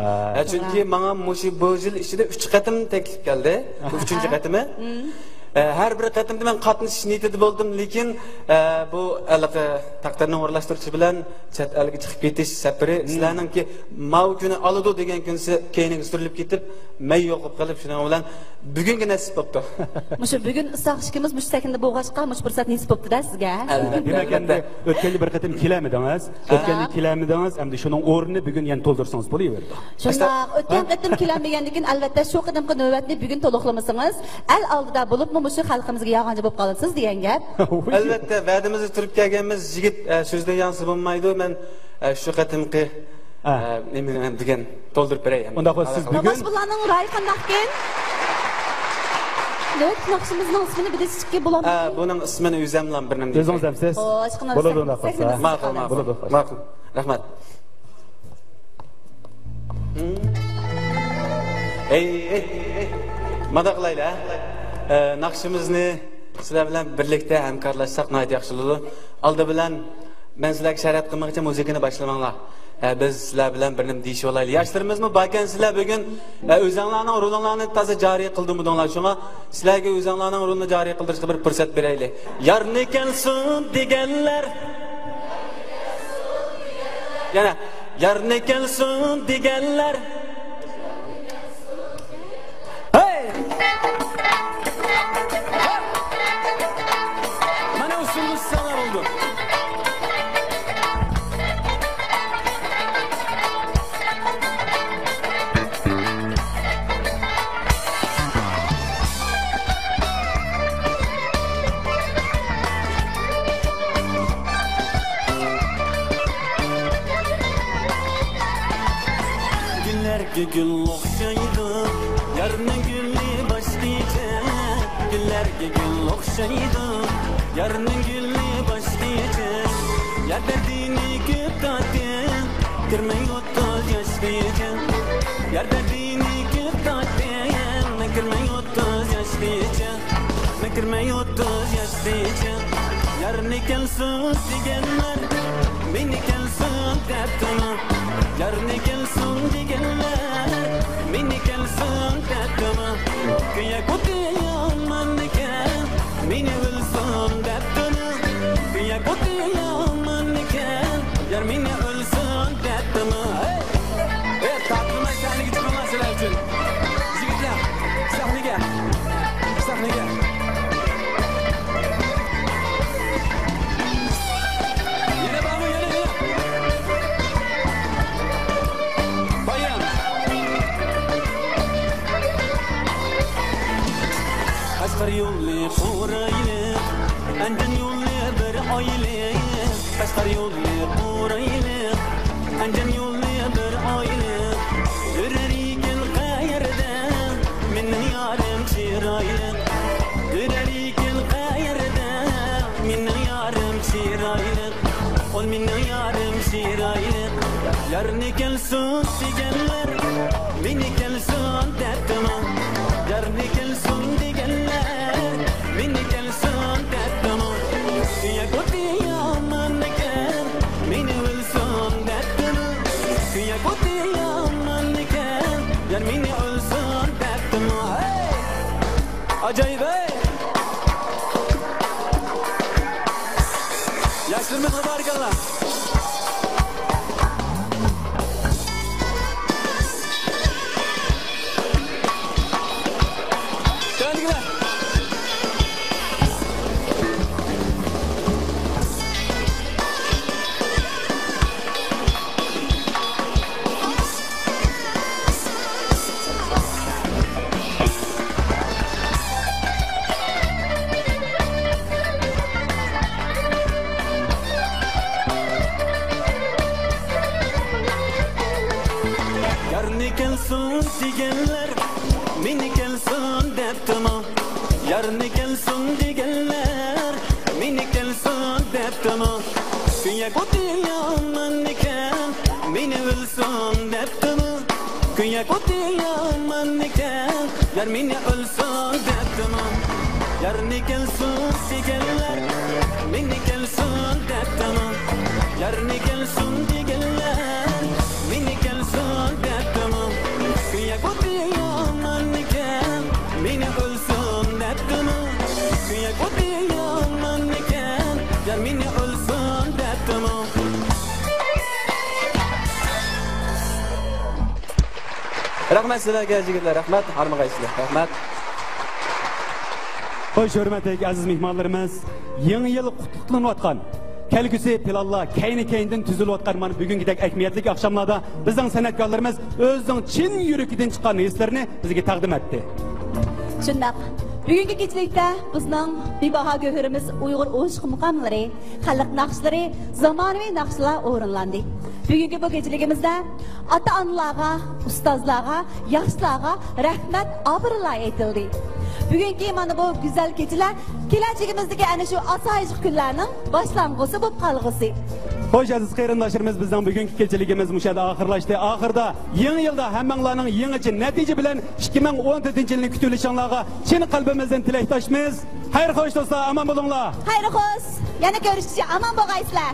Chunki menga mushu bu yil ichida 3 qatim taklif keldi. Bu 3-qatimi. Her bir qatimda men qatnashish niyatida bo'ldim, lekin bu alaqa taqdirni o'rlashtiruvchi bilan chet elga chiqib ketish safari sizlarningki mau kuni oladi degan kunsi keyinga surilib ketib, may yo'qib qolib shuning bilan bugunga nasib bo'ldi. Mushu bugun issiqligimiz mush sakunda bo'lg'achqa mush fursat nasib bo'ldi-da sizga. Demak endi o'tgan bir qatim kelamidingiz, o'tganda kelamidingiz, endi shuning o'rnini bugun yana to'ldirsangiz bo'laverdi. Shundoq, o'tgan qatim kelamagandan keyin albatta shu qadimgi navbatni bugun to'liqlamasangiz, al oldida bo'lib mushu xalqimizga yog'anchi bo'lib qolasiz degan gap. Albatta, va'damizga turib kelganmiz, yigit so'zda yansi bo'lmaydi. Men shu qatimqi nima degan to'ldirib beray. Unda siz bugun Namazbullarning ro'yi qandaqkin? Navbat naqshimizning ismini bilishga bo'ladimi? Buning ismini o'zim bilan bir nima deyman. o'zingiz demsiz? Bo'ladi unda qolsa. Ma'qul. Ma'qul. Rahmat. Ey, madaqlayla. Naqshimizni sizlar bilan birlikda hamkorlashsak nihoyat yaxshi bo'ladi. Oldi bilan men sizlarga shariat qilmoqchi muzikani boshlamanglar. Biz sizlar bilan bir nima deyish olaylik. Yoshlarimizni bakan sizlar bugun o'zinglarning rolinglarni toza joriy qildinglar. Shunga sizlarga o'zinglarning rolini joriy qildirishga bir fursat beraylik. Yarni kelsin deganlar. Yana yarni kelsin deganlar. Hey! Mana usulni sanar oldu. Güllerge gül okşaydı, yarın gülü başlayacak. Güllerge gül okşaydı, yarın gülü başlayacak. Ya derdini küptaten, kırmayı 30 yaşlayacak. Ya derdini küptaten, kırmayı 30 yaşlayacak. Kırmayı 30 yaşlayacak. Yarın gelsin digenler, beni gelsin dertine. Yarın gelsin digenler, beni gelsin dertine. Kıya kutuyam manken, beni ölsün dertine. Kıya kutuyam manken, yar beni ölsün dertine. Evet, tatlım aşağıya gidip olmasılar için. Yigitler, sahneye, sahneye. Yine bağlı, yine. Bayan. Kaşkar yolu kuraylı Ancın yolu bir aylı Kaşkar yolu kuraylı Ancın yolu bir aylı Yüreriken kayırda Minnin yarım çiraylı Yüreriken kayırda Minnin yarım çiraylı Ol minnin yarım çiraylı Yarını gelsin digenler Mini gelsin dertime Yarını gelsin digenler Mini gelsin dertime Kuya kuti yamanken Mini ölsün dertime Kuya kuti yamanken Yar mini ölsün dertime Acayip Yaşlarımız barikallah Gelsin digenler Mini gelsin deptime Yarını gelsin digenler Mini gelsin deptime Kuya kuti yamanken Mini ölsün deptime Kuya kuti yamanken Yar mini ölsün deptime Yarını gelsin digenler Mini gelsin deptime Yarını gelsin digenler Mini gelsin deptime Kuya kuti yamanken Mini ölsün deptime Kuya kuti yamanken Yar mini ölsün deptime Rahmat sizlarga yigitlar, rahmat, harmag'aysizlar. Rahmat. Xo'sh, hurmatli aziz mehmonlarimiz, yangi yil qutlanayotgan kelgusi planlar kayni-kayndan tuzilayotgan mana bugungidek ahamiyatli oqshomlarda bizning san'atkorlarimiz o'zining chin yuragidan chiqqan hislarini bizga taqdim etdi. Shundoq, bugungi kechilikda bizning bebaho go'hirimiz Uyg'ur o'shiq muqomlari, xalq naqshlari, zamonaviy naqshlar o'rinlandi. Bugungi bu kechiligimizda ota-onalarga, ustozlarga, yoshlarga rahmat, obro'lar aytildi. Bugungi mana bu go'zal kechilar kelajagimizdagi ana shu osoyish kunlarning boshlang'usi bo'lib qolg'usi. Xo'sh aziz qarindoshlarimiz, bizning bugungi kechiligimiz mushada oxirlashdi. Oxirda yangi yilda hammanglarning yangicha natija bilan 2014-yilni kutilishinglarga chin qalbimizdan tilakdoshmiz. Xayr xo'sh do'stlar, omon bo'linglar. Xayr xo'sh. Yana ko'rishishga omon bo'lgaysizlar.